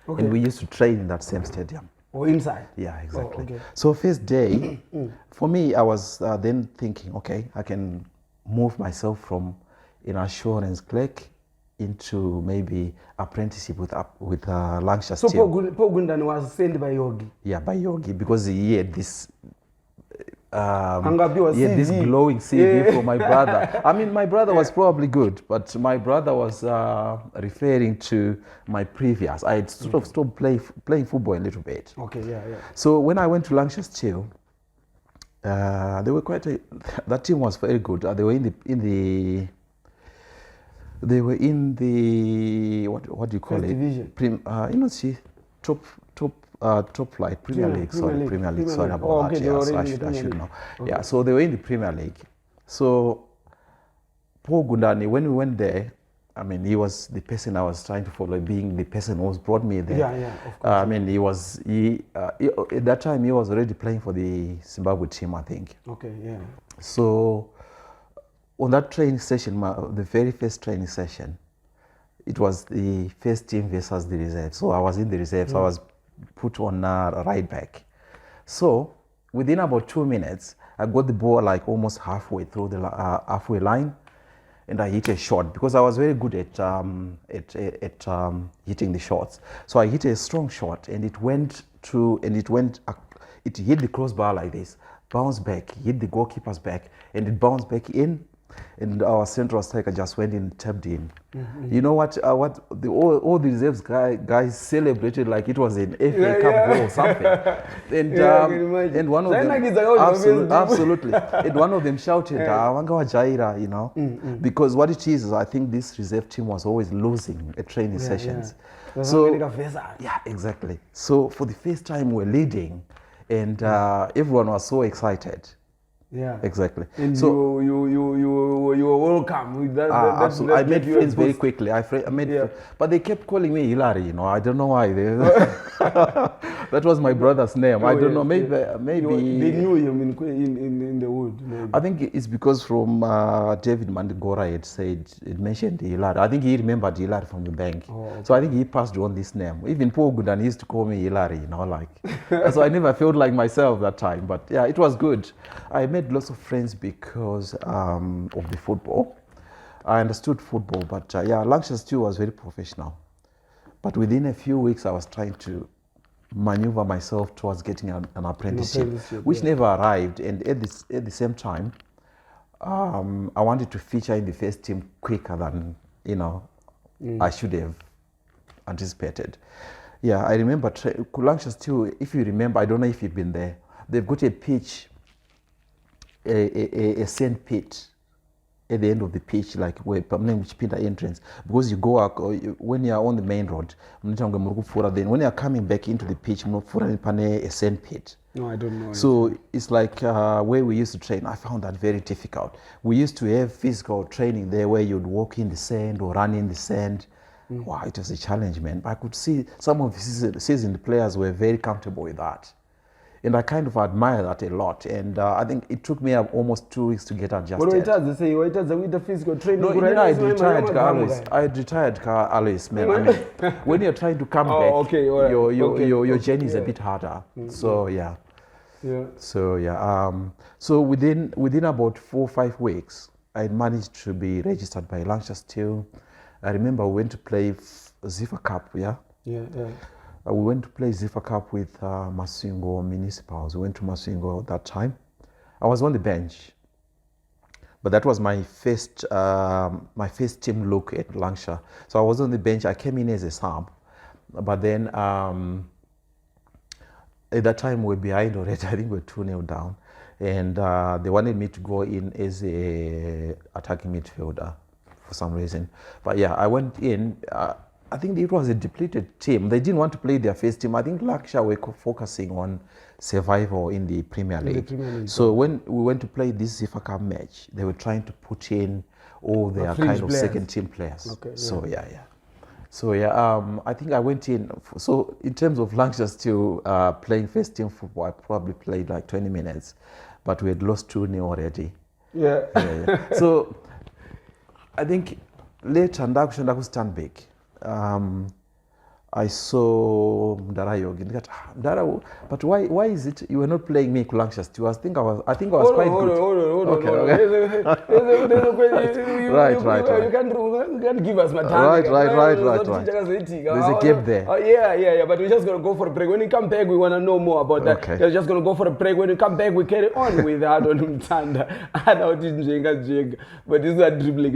Okay. And we used to train in that same stadium. Or inside? Yeah, exactly. Oh, okay. So first day, for me, I was then thinking, okay, I can move myself from an assurance clerk into maybe apprenticeship with Lancashire Steel. So Paul Gundani was sent by Yogi? Yeah, by Yogi, because he had this this glowing CV for my brother. I mean, my brother was probably good, but my brother was referring to my previous. I had sort of stopped playing football a little bit. Okay, yeah. So when I went to Lancashire Steel, they were that team was very good. They were in the what do you call First division? Top flight, Premier League. Premier League. Sorry about that. Yeah, so I should know. Okay. Yeah, so they were in the Premier League. So Paul Gundani, when we went there, I mean, he was the person I was trying to follow, being the person who brought me there. Yeah, of course. I mean, at that time he was already playing for the Zimbabwe team, I think. Okay, yeah. So on that training session, the very first training session, it was the first team versus the reserve. So I was in the reserve. So I was put on right back. So within about 2 minutes, I got the ball like almost halfway through the halfway line, and I hit a shot because I was very good at hitting the shots. So I hit a strong shot, and it went through, and it hit the crossbar like this, bounced back, hit the goalkeeper's back, and it bounced back in, and our central striker just went in, tapped in. You know what? All the reserves guys celebrated like it was an FA Cup goal or something. And and one of them absolutely, and one of them shouted, "Wanga wa Jaira," you know, because what it is, I think this reserve team was always losing at training sessions. So yeah, exactly. So for the first time we're leading, and everyone was so excited. Yeah, exactly. And so you were welcome with that. Absolutely. I made friends very quickly. I made, but they kept calling me Hilary. You know, I don't know why. That was my brother's name. I don't know. Maybe they knew him in the wood. Maybe. I think it's because from David Mandigora had mentioned Hilary. I think he remembered Hilary from the bank. Oh, okay. So I think he passed on this name. Even Paul Goodan used to call me Hilary. You know, like. So I never felt like myself that time. But yeah, it was good. I made lots of friends because of the football. I understood football, but yeah, Lancashire still was very professional. But within a few weeks, I was trying to maneuver myself towards getting an apprenticeship, which never arrived. And at the same time, I wanted to feature in the first team quicker than I should have anticipated. Yeah, I remember Lancashire still. If you remember, I don't know if you've been there. They've got a pitch. A sand pit at the end of the pitch, like where which pin the entrance, because you go up when you are on the main road, then when you are coming back into the pitch, a sand pit. No, I don't know. So it's like where we used to train. I found that very difficult. We used to have physical training there where you'd walk in the sand or run in the sand. Wow, it was a challenge, man. But I could see some of the seasoned players were very comfortable with that. And I kind of admire that a lot. And I think it took me almost 2 weeks to get adjusted. What it does, they say, what it does with the physical training? No, I retired Alois, man. I mean, when you're trying to come back, your journey is a bit harder. So yeah. So yeah. So within about 4 or 5 weeks, I managed to be registered by Lancashire Steel. I remember we went to play Zifa Cup, yeah? Yeah. We went to play Zifa Cup with Masingo Municipals. We went to Masingo that time. I was on the bench, but that was my first team look at Lancashire. So I was on the bench. I came in as a sub, but then at that time we were behind already. I think we were 2-0 down, and they wanted me to go in as a attacking midfielder for some reason. But yeah, I went in. I think it was a depleted team. They didn't want to play their first team. I think Lancashire were focusing on survival in the Premier League. So when we went to play this Zifa Cup match, they were trying to put in all their kind of second team players. Okay, so yeah. So yeah, I think I went in. So in terms of Lancashire still playing first team football, I probably played like 20 minutes, but we had lost 2-0 already. Yeah. So I think later Ndaku stand back. I saw Mdara, but why is it you were not playing me Lancashire Steel? I think I was quite good. Hold on. Right. You can't give us my time. Right. There's a gap there. Yeah. But we're just gonna go for a break. When you come back, we wanna know more about that. Okay. We're just gonna go for a break. When you come back, we carry on with Haddon Mutanda. But this is a dribbling.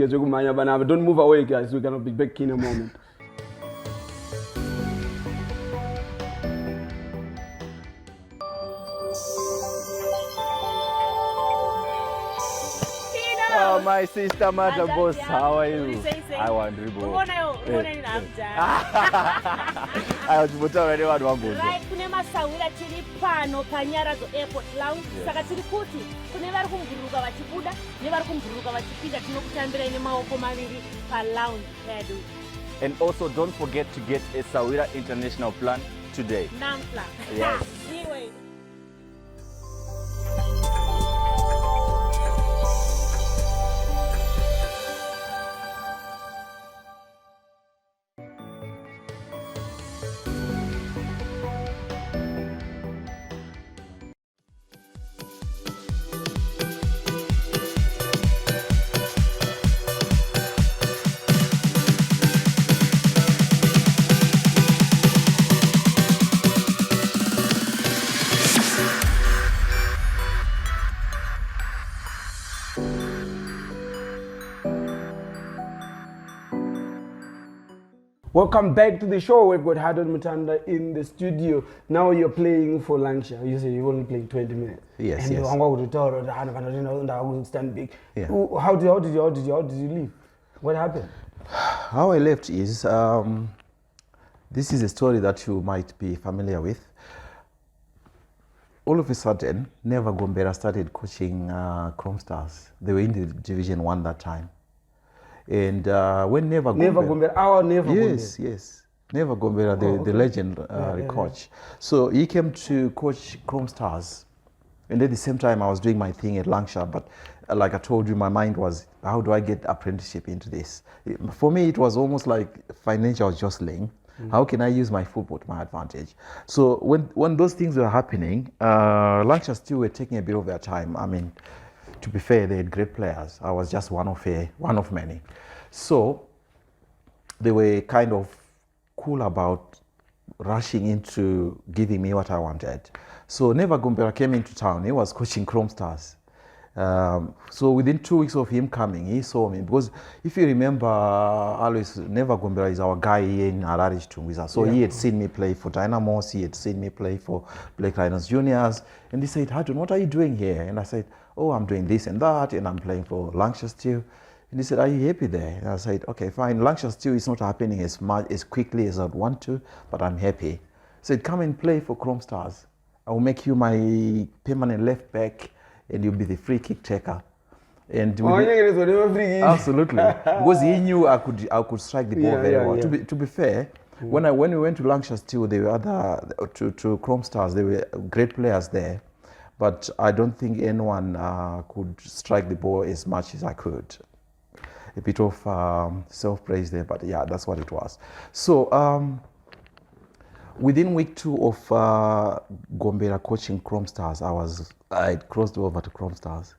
Don't move away, guys. We're gonna be back in a moment. My sister, mother, boss, how are you? I want to go. I want to already want to go. Right, kunema sawira chiri pano panyarazo airport lounge. Saka chiri kuti kune vari kumburuka vachibuda nevari kumburuka vachipinda tinokutambira ine maoko maviri pa lounge pedu. And also don't forget to get a Sawira International plan today. Nampla. Yes. Anyway. Welcome back to the show. We've got Haddon Mutanda in the studio. Now you're playing for Lancashire. You say you're only playing 20 minutes. Yes, and yes. And stand big. Yeah. How did you leave? What happened? How I left is, this is a story that you might be familiar with. All of a sudden, Neva Gombera started coaching Chrome Stars. They were in the Division 1 that time. And when Neva Gombera... Yes. Neva Gombera, the legend coach. So he came to coach Chrome Stars. And at the same time, I was doing my thing at Lancashire. But like I told you, my mind was, how do I get apprenticeship into this? For me, it was almost like financial jostling. How can I use my football to my advantage? So when those things were happening, Lancashire still were taking a bit of their time. I mean, to be fair, they had great players. I was just one of many. So they were kind of cool about rushing into giving me what I wanted. So Neva Gombera came into town. He was coaching Chrome Stars. So within 2 weeks of him coming, he saw me. Because if you remember, always Neva Gombera is our guy here in Harare Chitungwiza. So he had seen me play for Dynamos, he had seen me play for Black Lions Juniors. And he said, Haddon, what are you doing here? And I said, oh, I'm doing this and that, and I'm playing for Lancashire still. And he said, are you happy there? And I said, okay, fine. Lancashire still is not happening as quickly as I'd want to, but I'm happy. He said, come and play for Chrome Stars. I will make you my permanent left back, and you'll be the free kick taker. And absolutely, because he knew I could strike the ball very well. To be fair, when we went to Lancashire still, there were to Chrome Stars, there were great players there, but I don't think anyone could strike the ball as much as I could. A bit of self-praise there, but yeah, that's what it was. So within week 2 of Gombera coaching Chrome Stars, I crossed over to Chrome Stars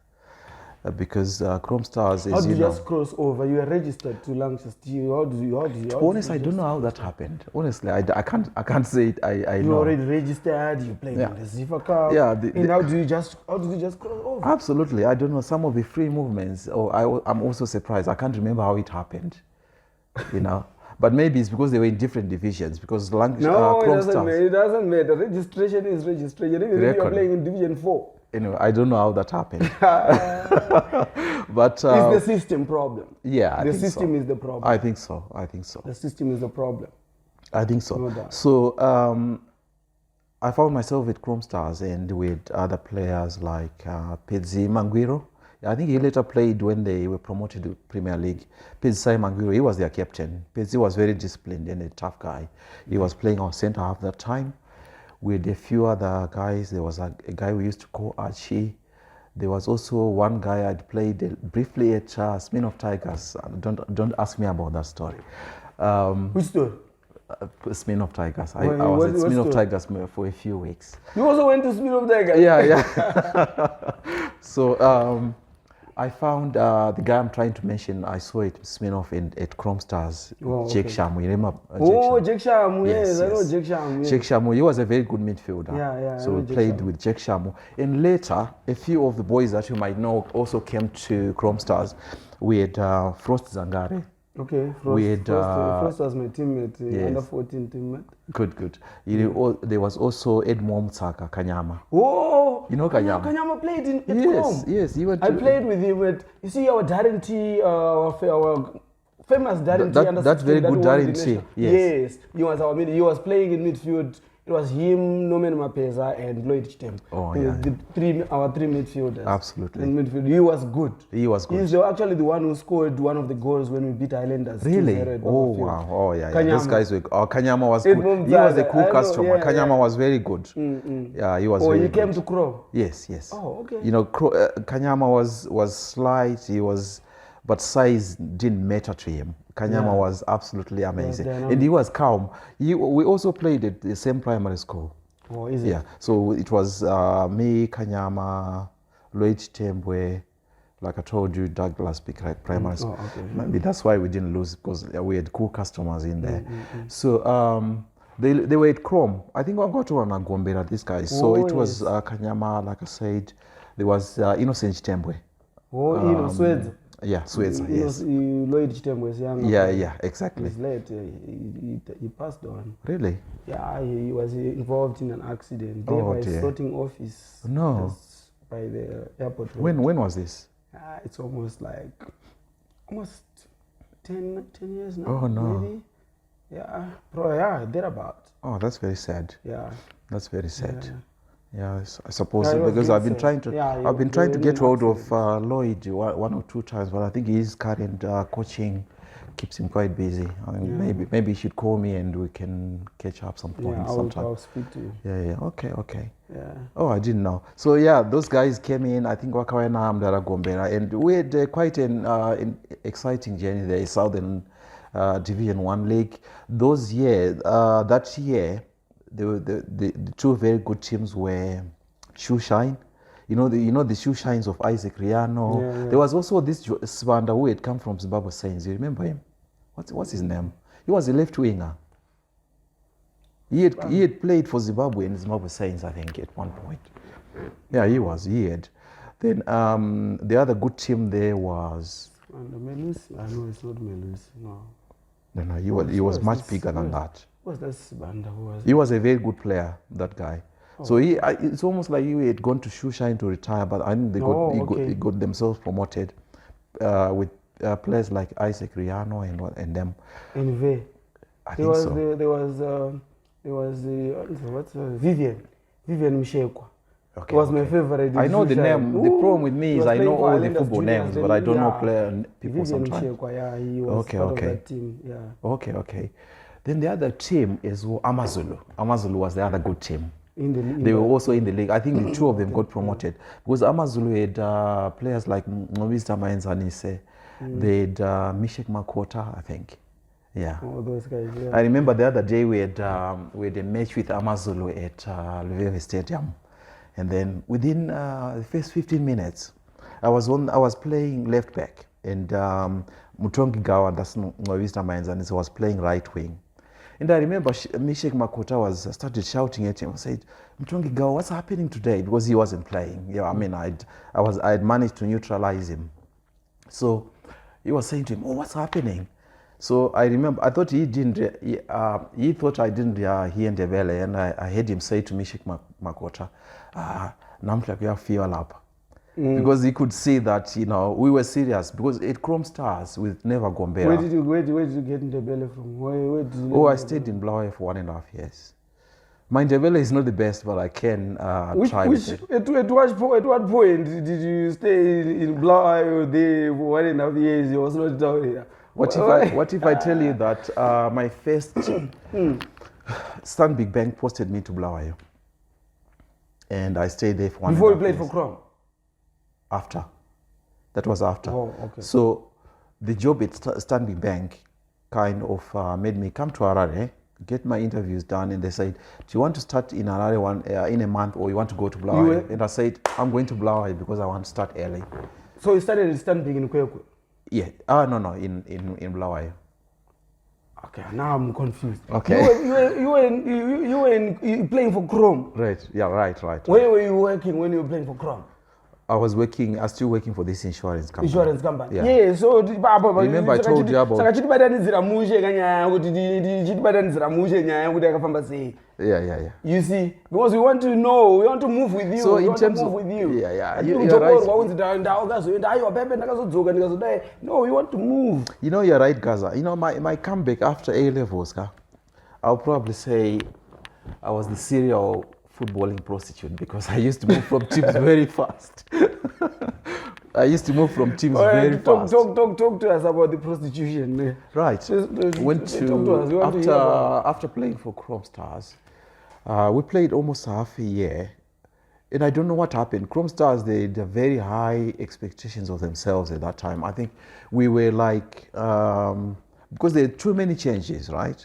because Chrome Stars is, how did you just cross over? You were registered to Lancashire still. How did you? Honestly, I don't know how that happened. Honestly, I can't say it. I you know. already registered. You played in the Zifa Cup. Yeah. And how did you just cross over? Absolutely, I don't know some of the free movements. I'm also surprised. I can't remember how it happened. You know. But maybe it's because they were in different divisions. Because Lancashire, it doesn't matter. Registration is registration. Even if you're playing in Division 4. Anyway, I don't know how that happened. But it's the system problem. Yeah, the system is the problem. I think so. The system is the problem. I think so. No doubt. So I found myself at Chrome Stars and with other players like Pedzi Manguiro. I think he later played when they were promoted to Premier League. Pedzi Manguiro, he was their captain. Pedzi was very disciplined and a tough guy. He was playing our centre half that time with a few other guys. There was a guy we used to call Archie. There was also one guy I'd played briefly at Smirnoff Tigers. Don't ask me about that story. Which story? Smirnoff Tigers. I was at Smirnoff Tigers for a few weeks. You also went to Smirnoff Tigers? Yeah. So I found the guy I'm trying to mention. I saw it Smirnoff at Chrome Stars. Jake Shamu. You remember? Jake Shamu. Yes, I know Jake Shamu. Jake Shamu. He was a very good midfielder. Yeah. So we played with Jake Shamu. And later, a few of the boys that you might know also came to Chrome Stars. We had Frost Zangare. Okay, Frost was my teammate, under 14 teammate. Good. There was also Edmond Mtsaka Kanyama. Oh, you know Kanyama? Kanyama played in Chrome. Yes. I played with him. You see our Darren T, our famous Darren T. That's very good Darren T. Yes, he was our he was playing in midfield. It was him, Norman Mapeza, and Lloyd Chitem. Our three midfielders. Absolutely. In midfield, he was good. He's actually the one who scored one of the goals when we beat Islanders. Really? Oh wow! Oh yeah. Those guys were. Kanyama was good. He was a cool customer. Kanyama was very good. Yeah, he was. Oh, very he came good. to Crow. Yes. Oh, okay. You know, Kanyama was slight. He was, but size didn't matter to him. Kanyama was absolutely amazing. And he was calm. We also played at the same primary school. Oh, is it? Yeah. So it was me, Kanyama, Lloyd Tembwe, like I told you, Douglas primary school. Okay. Maybe that's why we didn't lose, because we had cool customers in there. So they were at Chrome. I think I got to an Gombera, these guys. So it was Kanyama, like I said. There was Innocent Tembwe. Oh, Innocent. Yeah, Switzer, yes. Lloyd Chitembo was younger. Yeah, exactly. He's late. He passed on. Really? Yeah, he was involved in an accident. They Oh, were dear. sorting office. No. just by the airport road. When was this? It's almost 10 years now. Oh, no. Maybe. Yeah, probably, yeah, thereabout. Oh, that's very sad. Yeah. That's very sad. Yeah. Yeah, I suppose Yeah, it was because very I've been sad. trying to Yeah, I've been they trying to were get in an hold of accident. Lloyd one or two times, but I think his current coaching keeps him quite busy. I mean, Yeah. maybe he should call me and we can catch up some point Yeah, sometime. I'll speak to you. Yeah. Okay. Yeah. Oh, I didn't know. So yeah, those guys came in. I think Wakawena Amdara Gombera, and we had quite an exciting journey there. Southern Division 1 league. Those years, that year, the two very good teams were Shoeshine. You know the Shoeshines of Isaac Riano. Yeah. There was also this Sibanda who had come from Zimbabwe Saints. You remember him? What's his name? He was a left winger. He had played for Zimbabwe and Zimbabwe Saints, I think, at one point. Yeah, he had. Then the other good team there was. And Melusi? No, it's not Melusi. No. No, he was much bigger than that. What's that Sibanda? Who was? He was a very good player, that guy. So it's almost like he had gone to Shoeshine to retire, but I think they got themselves promoted with players like Isaac Riano and them. And Ve. I think so. There was Vivian Mshekwa. Okay, was my favorite. I know the Shoeshine. name. The problem with me He is was I know playing for all the Islanders football Juniors, names, then, but I don't know yeah. player people Vivian sometimes. Mshekwa, yeah, he was part of that team. Yeah. Okay. Then the other team is Amazulu. Amazulu was the other good team. They were also in the league. I think the two of them got promoted because Amazulu had players like Mr. Mainzanise, they had Mishek Makota, I think. Yeah. All those guys, yeah. I remember the other day we had a match with Amazulu at Luveve Stadium, and then within the first 15 minutes, I was playing left back, and Mutongi Gawa, that's Mr. Mainzanise, was playing right wing. And I remember Mishek Makota started shouting at him. I said, Mtongi Gawa, what's happening today? Because he wasn't playing. Yeah, I mean, I had managed to neutralize him. So he was saying to him, oh, what's happening? So I remember, I thought he thought I didn't hear Ndebele, and I heard him say to Mishek Makota, namhla kuyafika lapha. Because he could see that, we were serious. Because at Chrome Stars with Never Gombera. Where did you get Ndebele from? Where did you I stayed in Blaue for 1.5 years. My Ndebele is not the best, but I can try with it. At what point did you stay in Blaue there for 1.5 years? You was not down here. What if I tell you that my first Stanbic Bank posted me to Blaue, and I stayed there for 1.5 years. Before you played for Chrome? After. That was after. Oh, okay. So the job at Stanbic Bank kind of made me come to Harare, get my interviews done, and they said, do you want to start in Harare in a month, or you want to go to Blaue? And I said, I'm going to Blaue because I want to start early. So you started at Stanbic in Kwekwe? Yeah. No, in Blaue. Okay, now I'm confused. Okay. You were playing for Chrome? Right, yeah, right. Where were you working when you were playing for Chrome? I was still working for this insurance company. Insurance company? Yeah. So remember I told you about... Yeah. You see, because we want to know, we want to move with you. So we in want terms to move of... with you. Yeah, you're right. No, we want to move. You're right, Gaza. My comeback after A-levels, I'll probably say I was the serial footballing prostitute because I used to move from teams very fast. Fast. Talk to us about the prostitution. Right. After playing for Chrome Stars, we played almost half a year, and I don't know what happened. Chrome Stars, they had very high expectations of themselves at that time. I think we were like, because there had too many changes, right?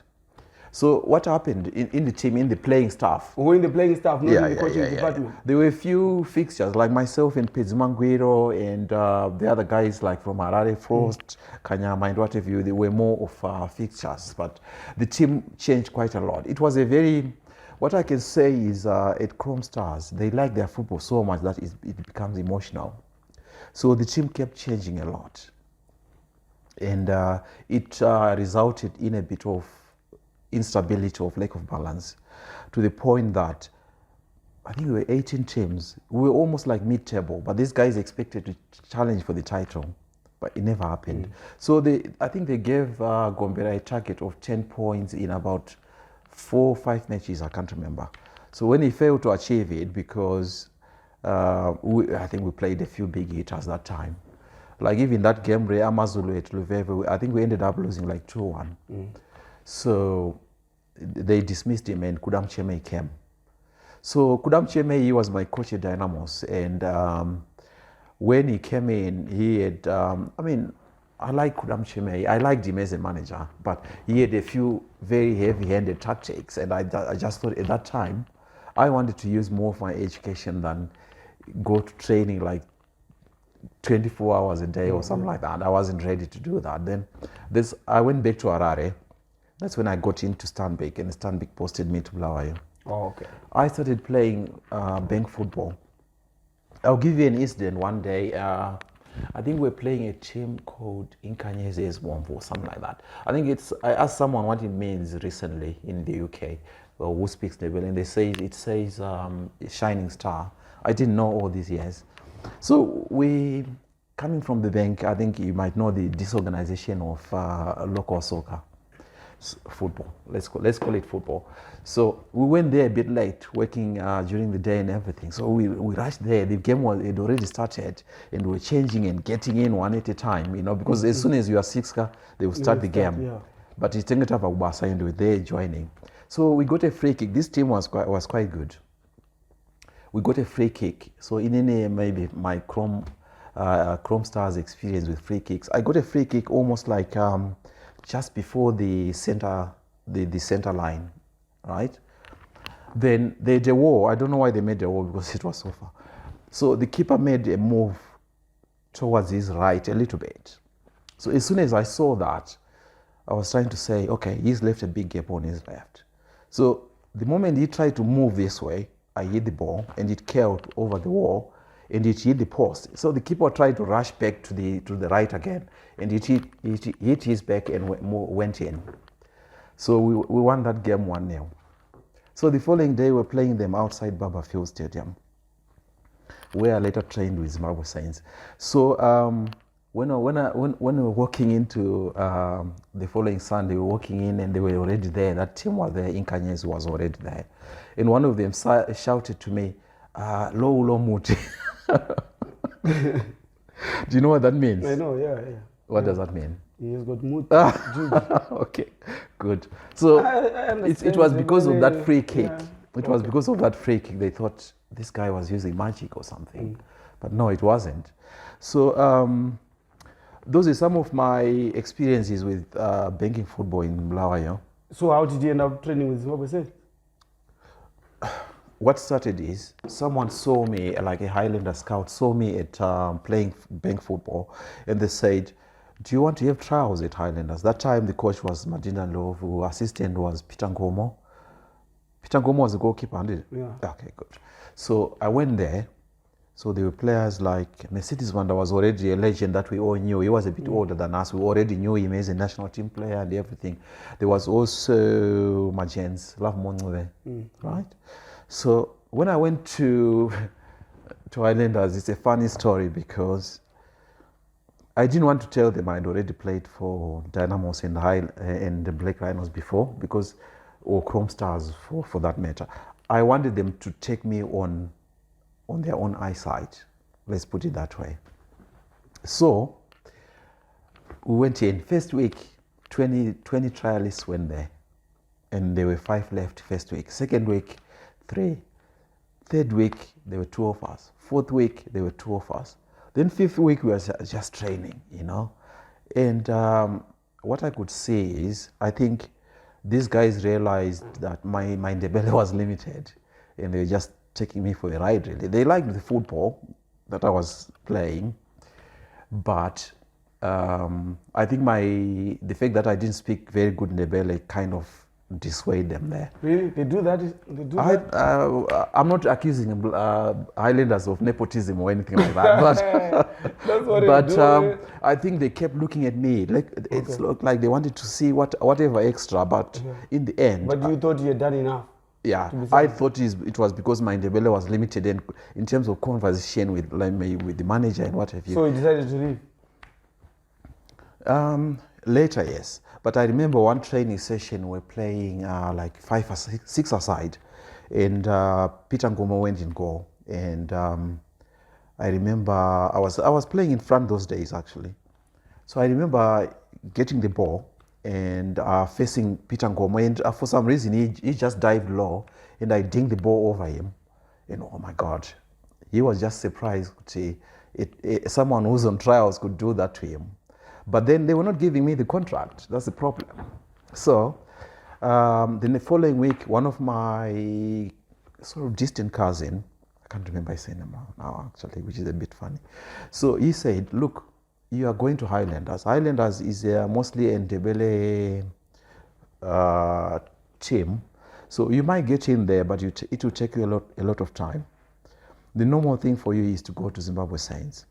So what happened in the team, in the playing staff? In the playing staff, not in the coaching department? There were a few fixtures, like myself and Pizmanguero and the other guys like from Harare, Frost, Kanyama, and what have you. They were more of fixtures, but the team changed quite a lot. It was a very, what I can say is at Chrome Stars, they like their football so much that it becomes emotional. So the team kept changing a lot. And it resulted in a bit of instability, of lack of balance, to the point that I think we were 18 teams. We were almost like mid-table, but these guys expected to challenge for the title, but it never happened. So I think they gave Gombera a target of 10 points in about 4 or 5 matches, I can't remember. So when he failed to achieve it, because I think we played a few big hitters that time. Like even that game, Ray Amazulu at Luveve, I think we ended up losing like 2-1. So they dismissed him and Kudam Cheme came. So Kudam Cheme, he was my coach at Dynamos. And when he came in, he had, I like Kudam Cheme. I liked him as a manager, but he had a few very heavy-handed tactics. And I just thought at that time, I wanted to use more of my education than go to training like 24 hours a day or something like that. I wasn't ready to do that. Then I went back to Harare. That's when I got into Stanbic, and Stanbic posted me to Bulawayo. Oh, okay. I started playing bank football. I'll give you an incident one day. I think we're playing a team called Inkanyeze Swamp or something like that. I asked someone what it means recently in the UK, who speaks Nebel, and it says Shining Star. I didn't know all these years. So coming from the bank, I think you might know the disorganization of local soccer, football. Let's call it football. So we went there a bit late, working during the day and everything. So we rushed there. The game had already started, and we were changing and getting in one at a time. Because as soon as you are 6, they will start the game. Yeah. But it's Tengata Ubasa, and we were there joining. So we got a free kick. This team was quite good. We got a free kick. So in any maybe my Chrome Stars experience with free kicks, I got a free kick almost like just before the center line, right? Then they made a wall. I don't know why they made a wall, because it was so far. So the keeper made a move towards his right a little bit. So as soon as I saw that, I was trying to say, okay, he's left a big gap on his left. So the moment he tried to move this way, I hit the ball, and it curled over the wall, and it hit the post. So the keeper tried to rush back to the right again, and it hit his back and went in. So we won that game 1-0. So the following day, we're playing them outside Baba Field Stadium, where I later trained with Zimbabwe Saints. So when we were walking into the following Sunday, we were walking in, and they were already there. That team was there. Inkanyezi was already there. And one of them shouted to me, "Lo muti." Do you know what that means? I know, yeah. What does that mean? He's got mood. Okay, good. So it was because of that free kick. Yeah. It was because of that free kick. They thought this guy was using magic or something. But no, it wasn't. So those are some of my experiences with banking football in Bulawayo. So how did you end up training with Zimbabwe Saints? What started is someone saw me, like a Highlander scout, saw me at playing bank football, and they said, "Do you want to have trials at Highlanders?" That time the coach was Madinda Ndlovu, assistant was Peter Ngomo. Peter Ngomo was the goalkeeper, didn't it? Yeah. Okay, good. So I went there. So there were players like Mercedes Wanda was already a legend that we all knew. He was a bit older than us. We already knew him as a national team player and everything. There was also Majens, Love Monwe, right? So when I went to Highlanders, it's a funny story because I didn't want to tell them I'd already played for Dynamos and the Black Rhinos before, or Chrome Stars for that matter. I wanted them to take me on their own eyesight. Let's put it that way. So we went in. First week, 20 trialists went there, and there were 5 left first week. Second week, 3. Third week, there were 2 of us. Fourth week, there were 2 of us. Then fifth week, we were just training, And what I could see is, I think these guys realized that my Ndebele was limited, and they were just taking me for a ride, really. They liked the football that I was playing, but I think the fact that I didn't speak very good Ndebele kind of dissuade them there. Really? They do that? They do that? I'm not accusing Highlanders of nepotism or anything like that, but That's what but they do. I think they kept looking at me like it's looked like they wanted to see whatever extra, but in the end. But you thought you had done enough. Yeah, I thought it was because my Ndebele was limited in terms of conversation with the manager and what have you. So you decided to leave? Later, yes. But I remember one training session we're playing like 5 or 6 aside, and Peter Ngoma went in goal. And I remember I was playing in front those days actually. So I remember getting the ball and facing Peter Ngoma, and for some reason he just dived low, and I dinged the ball over him. And oh my God, he was just surprised. Someone who's on trials could do that to him. But then they were not giving me the contract. That's the problem. So then the following week, one of my sort of distant cousin, I can't remember his name now actually, which is a bit funny. So he said, look, you are going to Highlanders. Highlanders is mostly a Ndebele team. So you might get in there, but it will take you a lot of time. The normal thing for you is to go to Zimbabwe Saints.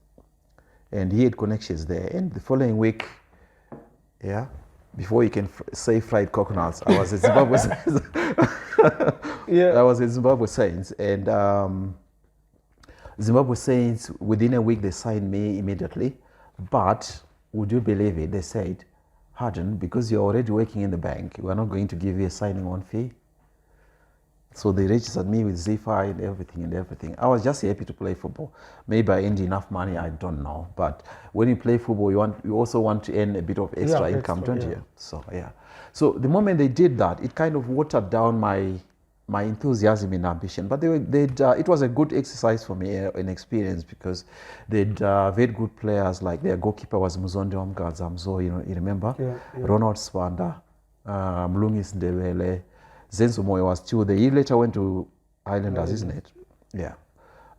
And he had connections there. And the following week, before you can say fried coconuts, I was at Zimbabwe Saints. I was at Zimbabwe Saints. And Zimbabwe Saints, within a week, they signed me immediately. But would you believe it? They said, Haddon, because you're already working in the bank, we're not going to give you a signing on fee. So they registered me with ZFI and everything. I was just happy to play football. Maybe I earned enough money, I don't know. But when you play football, you also want to earn a bit of extra income, don't you? So So the moment they did that, it kind of watered down my enthusiasm and ambition. But it was a good exercise for me, an experience, because they'd very good players. Like their goalkeeper was Muzonde Omgadzamzo, you remember? Ronald Swanda, Mlungis Ndebele. Zenzo Moyo was still there. He later went to Highlanders, isn't it? Yeah.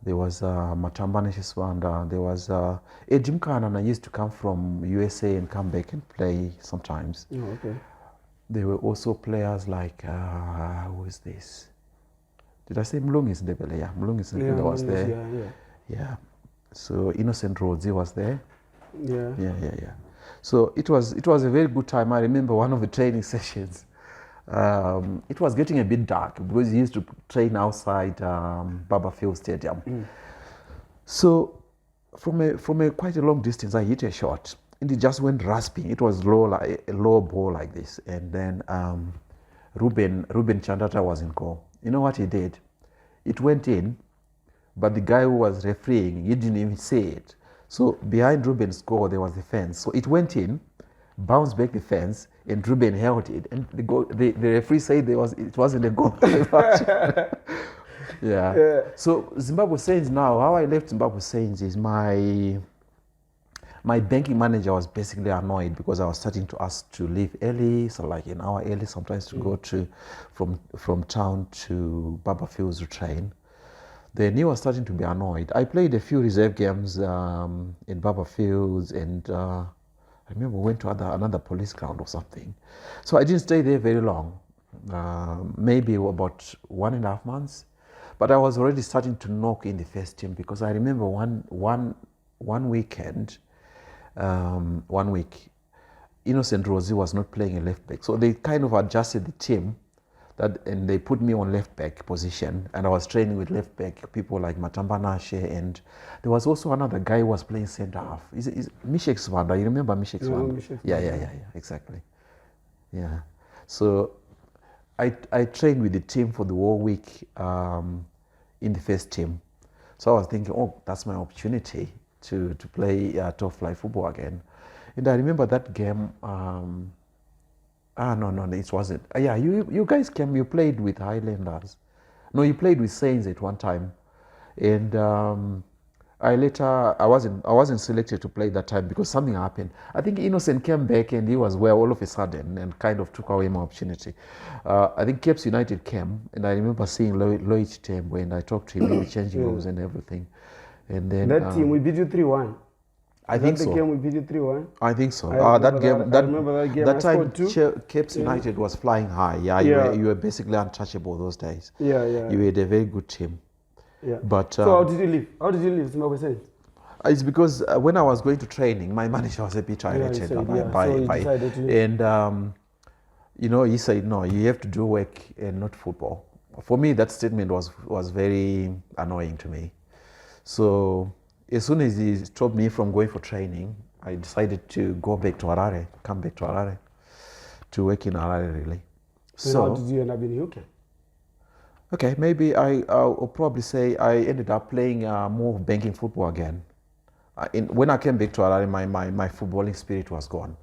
There was Matambane Shiswanda. There was Edim Kanana used to come from USA and come back and play sometimes. Oh, okay. There were also players like, who is this? Did I say Mlungis Ndebele? Yeah, Mlungis Ndebele was there. Yeah. So Innocent Rhodesy was there. Yeah. So it was a very good time. I remember one of the training sessions. It was getting a bit dark because he used to train outside Baba Field Stadium. So from a quite a long distance, I hit a shot and it just went rasping. It was low, like a low ball like this. And then Ruben Chandata was in goal. You know what he did? It went in, but the guy who was refereeing, he didn't even say it. So behind Ruben's goal, there was the fence. So it went in, bounced back the fence, and Ruben held it, and the referee said it wasn't a goal. So Zimbabwe Saints now, how I left Zimbabwe Saints is my banking manager was basically annoyed because I was starting to ask to leave early, so like an hour early sometimes to go from town to Baba Fields to train. Then he was starting to be annoyed. I played a few reserve games in Baba Fields, and I remember we went to another police ground or something. So I didn't stay there very long, maybe about 1.5 months. But I was already starting to knock in the first team because I remember one weekend, 1 week, Innocent Rhodesy was not playing a left back. So they kind of adjusted the team and they put me on left back position, and I was training with left back people like Matamba Nashe, and there was also another guy who was playing centre half. Is Mishek Swanda? You remember Mishek Swanda? Yeah, exactly. Yeah. So I trained with the team for the whole week in the first team. So I was thinking, oh, that's my opportunity to play top flight football again. And I remember that game. No, it wasn't. You guys came. You played with Highlanders. No, you played with Saints at one time, and I wasn't selected to play that time because something happened. I think Innocent came back and he was well all of a sudden and kind of took away my opportunity. I think Caps United came, and I remember seeing Lloyd Tembo, and I talked to him. We were changing rooms and everything. And then that team we beat you 3-1. I Is think that the so. game we beat you 3-1? I think so. I That remember game, that. I remember that game. I that time, scored two. Cape United was flying high. Yeah, Yeah. you were basically untouchable those days. Yeah, yeah. You had a very good team. Yeah. But so how did you leave? How did you leave Zimbabwe Saints? it's because when I was going to training, my manager was a bit irritated So you decided to... and you know, he said, no, you have to do work and not football. For me, that statement was very annoying to me. So as soon as he stopped me from going for training, I decided to go back to Harare, come back to Harare, to work in Harare, really. So how did you end up in the UK? Okay, maybe I'll probably say I ended up playing more banking football again. When I came back to Harare, my footballing spirit was gone.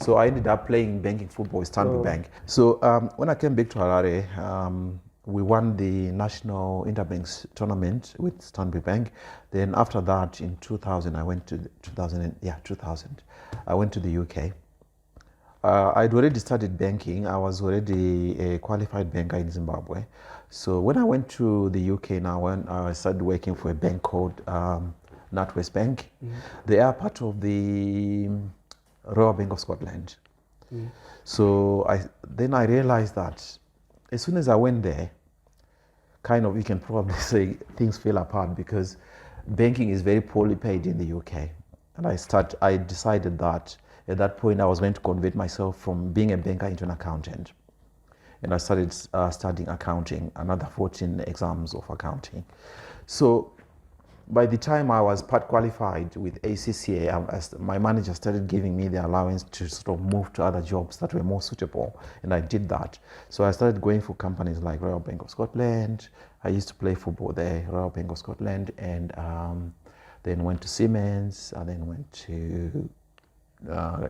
So I ended up playing banking football with Stanbic Bank. So when I came back to Harare, we won the national interbanks tournament with Stanbic Bank. Then after that, in 2000, I went to 2000. I went to the UK. I'd already started banking. I was already a qualified banker in Zimbabwe. So when I went to the UK now, when I started working for a bank called NatWest Bank, they are part of the Royal Bank of Scotland. So then I realized that as soon as I went there, kind of, you can probably say things fell apart because banking is very poorly paid in the UK. And I decided that at that point I was going to convert myself from being a banker into an accountant. And I started studying accounting, another 14 exams of accounting. So by the time I was part qualified with ACCA, my manager started giving me the allowance to sort of move to other jobs that were more suitable, and I did that. So I started going for companies like Royal Bank of Scotland. I used to play football there, Royal Bank of Scotland, and then went to Siemens, and then went to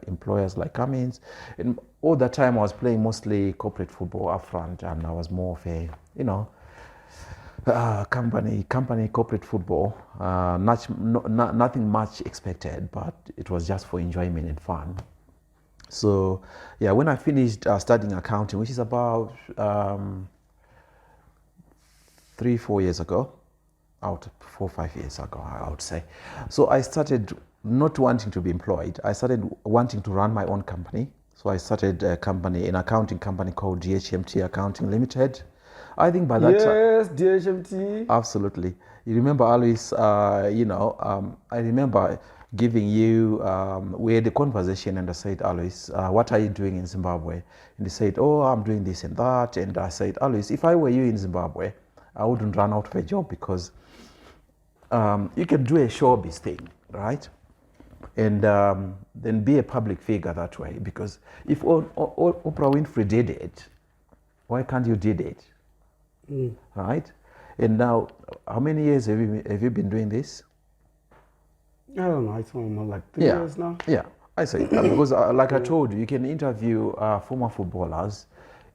employers like Cummins. And all that time I was playing mostly corporate football up front, and I was more of a, you know, company corporate football, nothing much expected, but it was just for enjoyment and fun. So yeah, when I finished studying accounting, which is about 3-4 years ago, 4-5 years ago, I would say. So I started not wanting to be employed. I started wanting to run my own company. So I started an accounting company called DHMT Accounting Limited. I think by that time... Yes, DHMT. Absolutely. You remember, Alice, I remember giving you, we had a conversation and I said, Alice, what are you doing in Zimbabwe? And he said, oh, I'm doing this and that. And I said, Alice, if I were you in Zimbabwe, I wouldn't run out of a job because you can do a showbiz thing, right? And then be a public figure that way. Because if Oprah Winfrey did it, why can't you do it? Right? And now, how many years have you been doing this? I don't know. It's more like 3 years now. Yeah, I say because, like I told you, you can interview former footballers.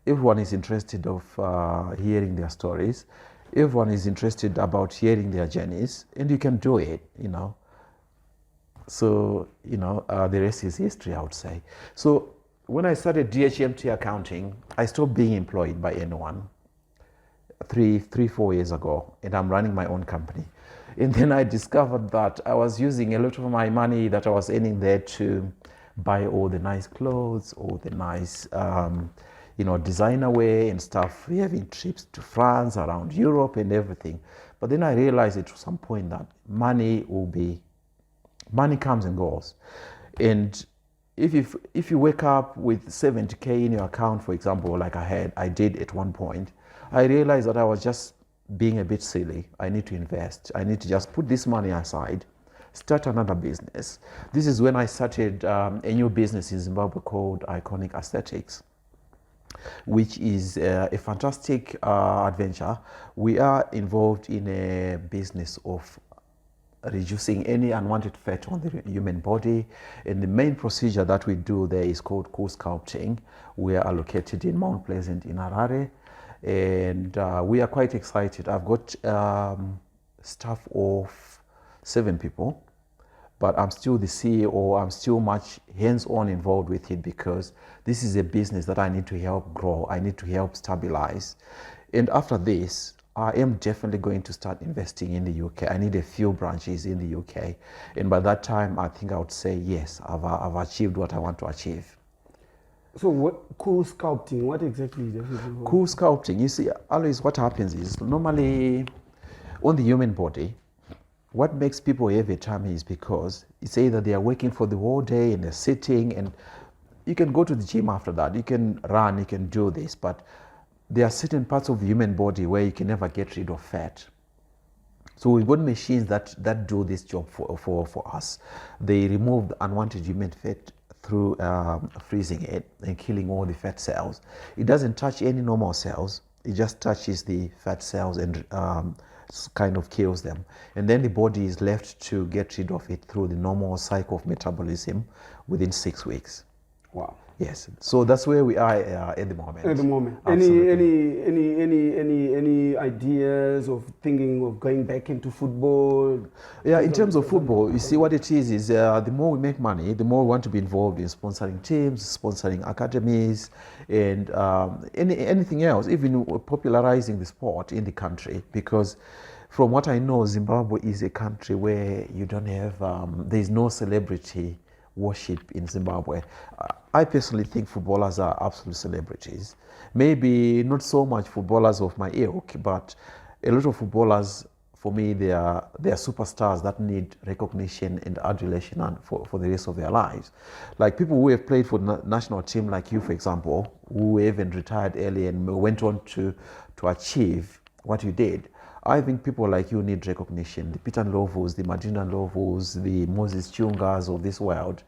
Everyone is interested of hearing their stories. Everyone is interested about hearing their journeys, and you can do it. You know. So the rest is history, I would say. So when I started DHMT Accounting, I stopped being employed by anyone. 3-4 years ago, and I'm running my own company. And then I discovered that I was using a lot of my money that I was earning there to buy all the nice clothes, all the nice, designer wear and stuff. We're having trips to France, around Europe and everything. But then I realized at some point that money comes and goes. And if you wake up with 70K in your account, for example, like I did at one point, I realized that I was just being a bit silly. I need to invest. I need to just put this money aside, start another business. This is when I started a new business in Zimbabwe called Iconic Aesthetics, which is a fantastic adventure. We are involved in a business of reducing any unwanted fat on the human body. And the main procedure that we do there is called cool sculpting. We are located in Mount Pleasant in Harare. And we are quite excited. I've got staff of 7 people, but I'm still the CEO. I'm still much hands-on involved with it because this is a business that I need to help grow. I need to help stabilize. And after this, I am definitely going to start investing in the UK. I need a few branches in the UK. And by that time, I think I would say, yes, I've achieved what I want to achieve. So what cool sculpting, what exactly does it involve? Cool sculpting, you see, always what happens is, normally on the human body, what makes people have a tummy is because it's either they are working for the whole day and they're sitting, and you can go to the gym after that, you can run, you can do this, but there are certain parts of the human body where you can never get rid of fat. So we've got machines that do this job for us. They remove the unwanted human fat through freezing it and killing all the fat cells. It doesn't touch any normal cells. It just touches the fat cells and kind of kills them. And then the body is left to get rid of it through the normal cycle of metabolism within 6 weeks. Wow. Yes, so that's where we are at the moment. At the moment, Absolutely. any ideas of thinking of going back into football? Yeah, in terms of football, you see what it is the more we make money, the more we want to be involved in sponsoring teams, sponsoring academies, and anything else, even popularizing the sport in the country. Because from what I know, Zimbabwe is a country where you don't have, there's no celebrity worship in Zimbabwe. I personally think footballers are absolute celebrities. Maybe not so much footballers of my ilk, but a lot of footballers, for me, they are superstars that need recognition and adulation for the rest of their lives. Like people who have played for the national team, like you, for example, who even retired early and went on to achieve what you did. I think people like you need recognition. The Peter Ndlovus, the Madina Ndlovus, the Moses Chungas of this world,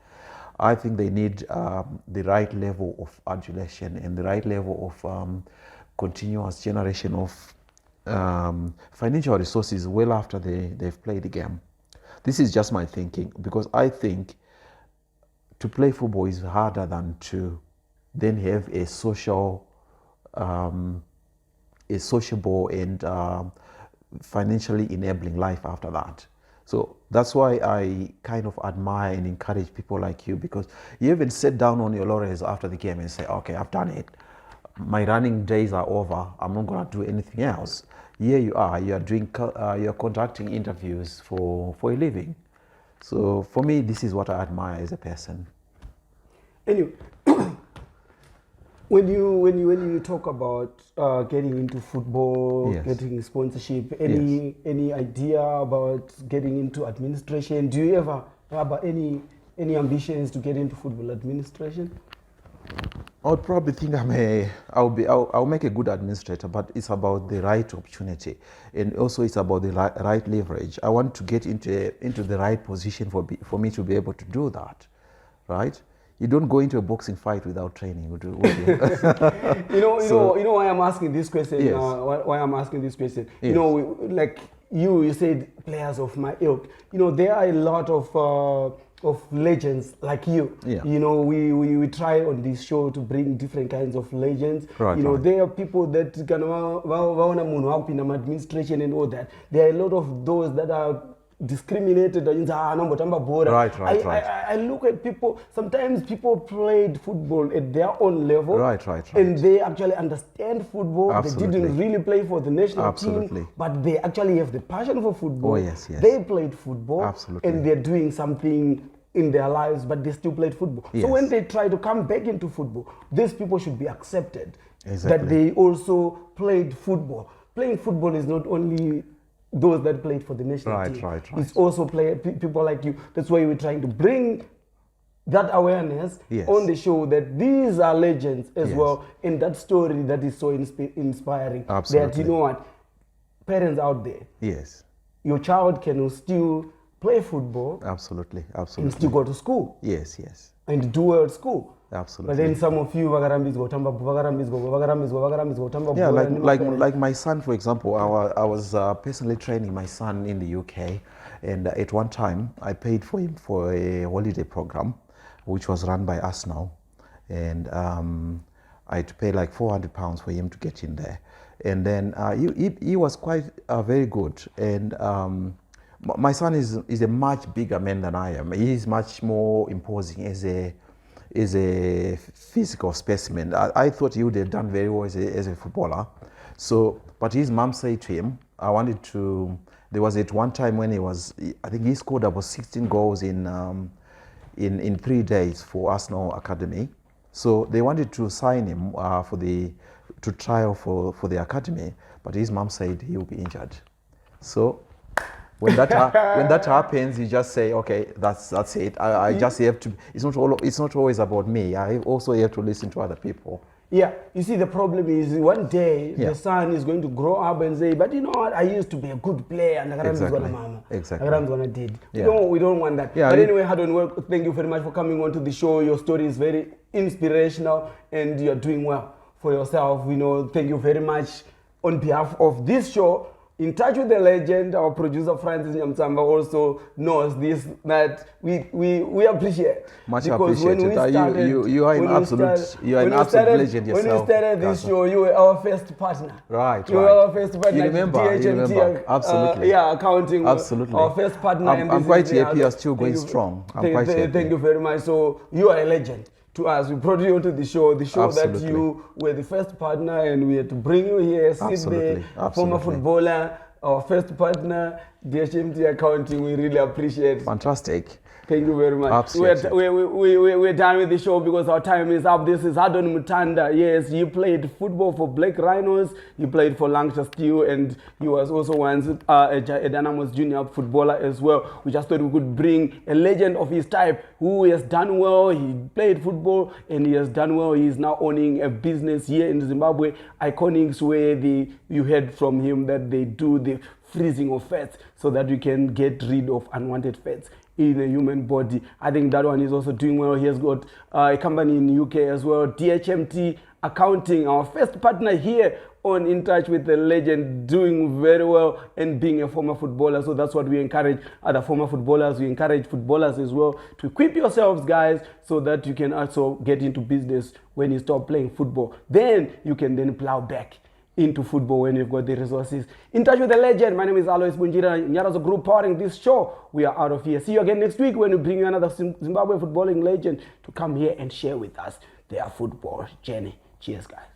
I think they need the right level of adulation and the right level of continuous generation of financial resources well after they've played the game. This is just my thinking, because I think to play football is harder than to then have a sociable and financially enabling life after that. So that's why I kind of admire and encourage people like you, because you even sit down on your laurels after the game and say, okay, I've done it. My running days are over. I'm not going to do anything else. Here you are doing, you're conducting interviews for a living. So for me, this is what I admire as a person. Anyway, when you talk about getting into football, Yes. getting sponsorship, any idea about getting into administration? Do you ever have any ambitions to get into football administration? I would probably think I'll make a good administrator, but it's about the right opportunity, and also it's about the right leverage. I want to get into the right position for me to be able to do that, right? You don't go into a boxing fight without training, would you? You know why I'm asking this question. Yes. Why I'm asking this question. Yes. You know, like you said, players of my ilk. You know, there are a lot of legends like you. Yeah. You know, we try on this show to bring different kinds of legends. Right, you know, right. there are people that can administration and all that. There are a lot of those that are discriminated. Right. I look at people, sometimes people played football at their own level. Right. And they actually understand football. Absolutely. They didn't really play for the national Absolutely. team, but they actually have the passion for football. Oh, yes. They played football. Absolutely. And they're doing something in their lives, but they still played football. Yes. So when they try to come back into football, these people should be accepted. Exactly. That they also played football. Playing football is not only those that played for the national team. Right. It's also people like you. That's why we're trying to bring that awareness Yes. on the show, that these are legends as Yes. well, and that story that is so inspiring. Absolutely. That, you know what, parents out there, Yes. your child can still play football Absolutely. and still go to school Yes. and do well at school. Absolutely. But then some of you Yeah, like my son, for example, I was personally training my son in the UK, and at one time I paid for him for a holiday program, which was run by Arsenal, and I had to pay like £400 for him to get in there, and then he was quite very good, and my son is a much bigger man than I am. He is much more imposing as is a physical specimen. I thought he would have done very well as a footballer. So, but his mom said to him, I wanted to, there was at one time when I think he scored about 16 goals in 3 days for Arsenal Academy. So they wanted to sign him to trial for the academy, but his mom said he will be injured. So when that happens, you just say, okay, that's it. I just have to. It's not always about me. I also have to listen to other people. Yeah, you see, the problem is one day the son is going to grow up and say, but you know what, I used to be a good player and Exactly. We don't want that. Yeah, but anyway, Haddon, thank you very much for coming on to the show. Your story is very inspirational and you're doing well for yourself. Thank you very much on behalf of this show. In Touch with the Legend, our producer Francis Nyamtsamba also knows this, that we appreciate. Much because appreciated. You are an absolute legend yourself. When we started this show, you were our first partner. Right. You were our first partner. You remember. Absolutely. Accounting. Absolutely. Our first partner. I'm quite happy you're still going strong. Thank you very much. So you are a legend to us. We brought you onto the show Absolutely. that you were the first partner and we had to bring you here, sit there, former footballer, our first partner, DHMT Accounting. We really appreciate it. Fantastic. Thank you very much. Absolutely. We're done with the show because our time is up. This is Haddon Mutanda. Yes, you played football for Black Rhinos. You played for Lancashire Steel, and you was also once a Dynamos junior footballer as well. We just thought we could bring a legend of his type who has done well. He played football and he has done well. He is now owning a business here in Zimbabwe, Iconics, where you heard from him that they do the freezing of fats so that you can get rid of unwanted fats in a human body. I think that one is also doing well. He has got a company in the UK as well, DHMT Accounting, our first partner here on In Touch with the Legend, doing very well and being a former footballer. So that's what we encourage other former footballers. We encourage footballers as well to equip yourselves, guys, so that you can also get into business when you stop playing football. Then you can then plow back into football when you've got the resources. In Touch with the Legend, my name is Alois Bunjira, Nyarazo Group powering this show. We are out of here. See you again next week when we bring you another Zimbabwe footballing legend to come here and share with us their football journey. Cheers, guys.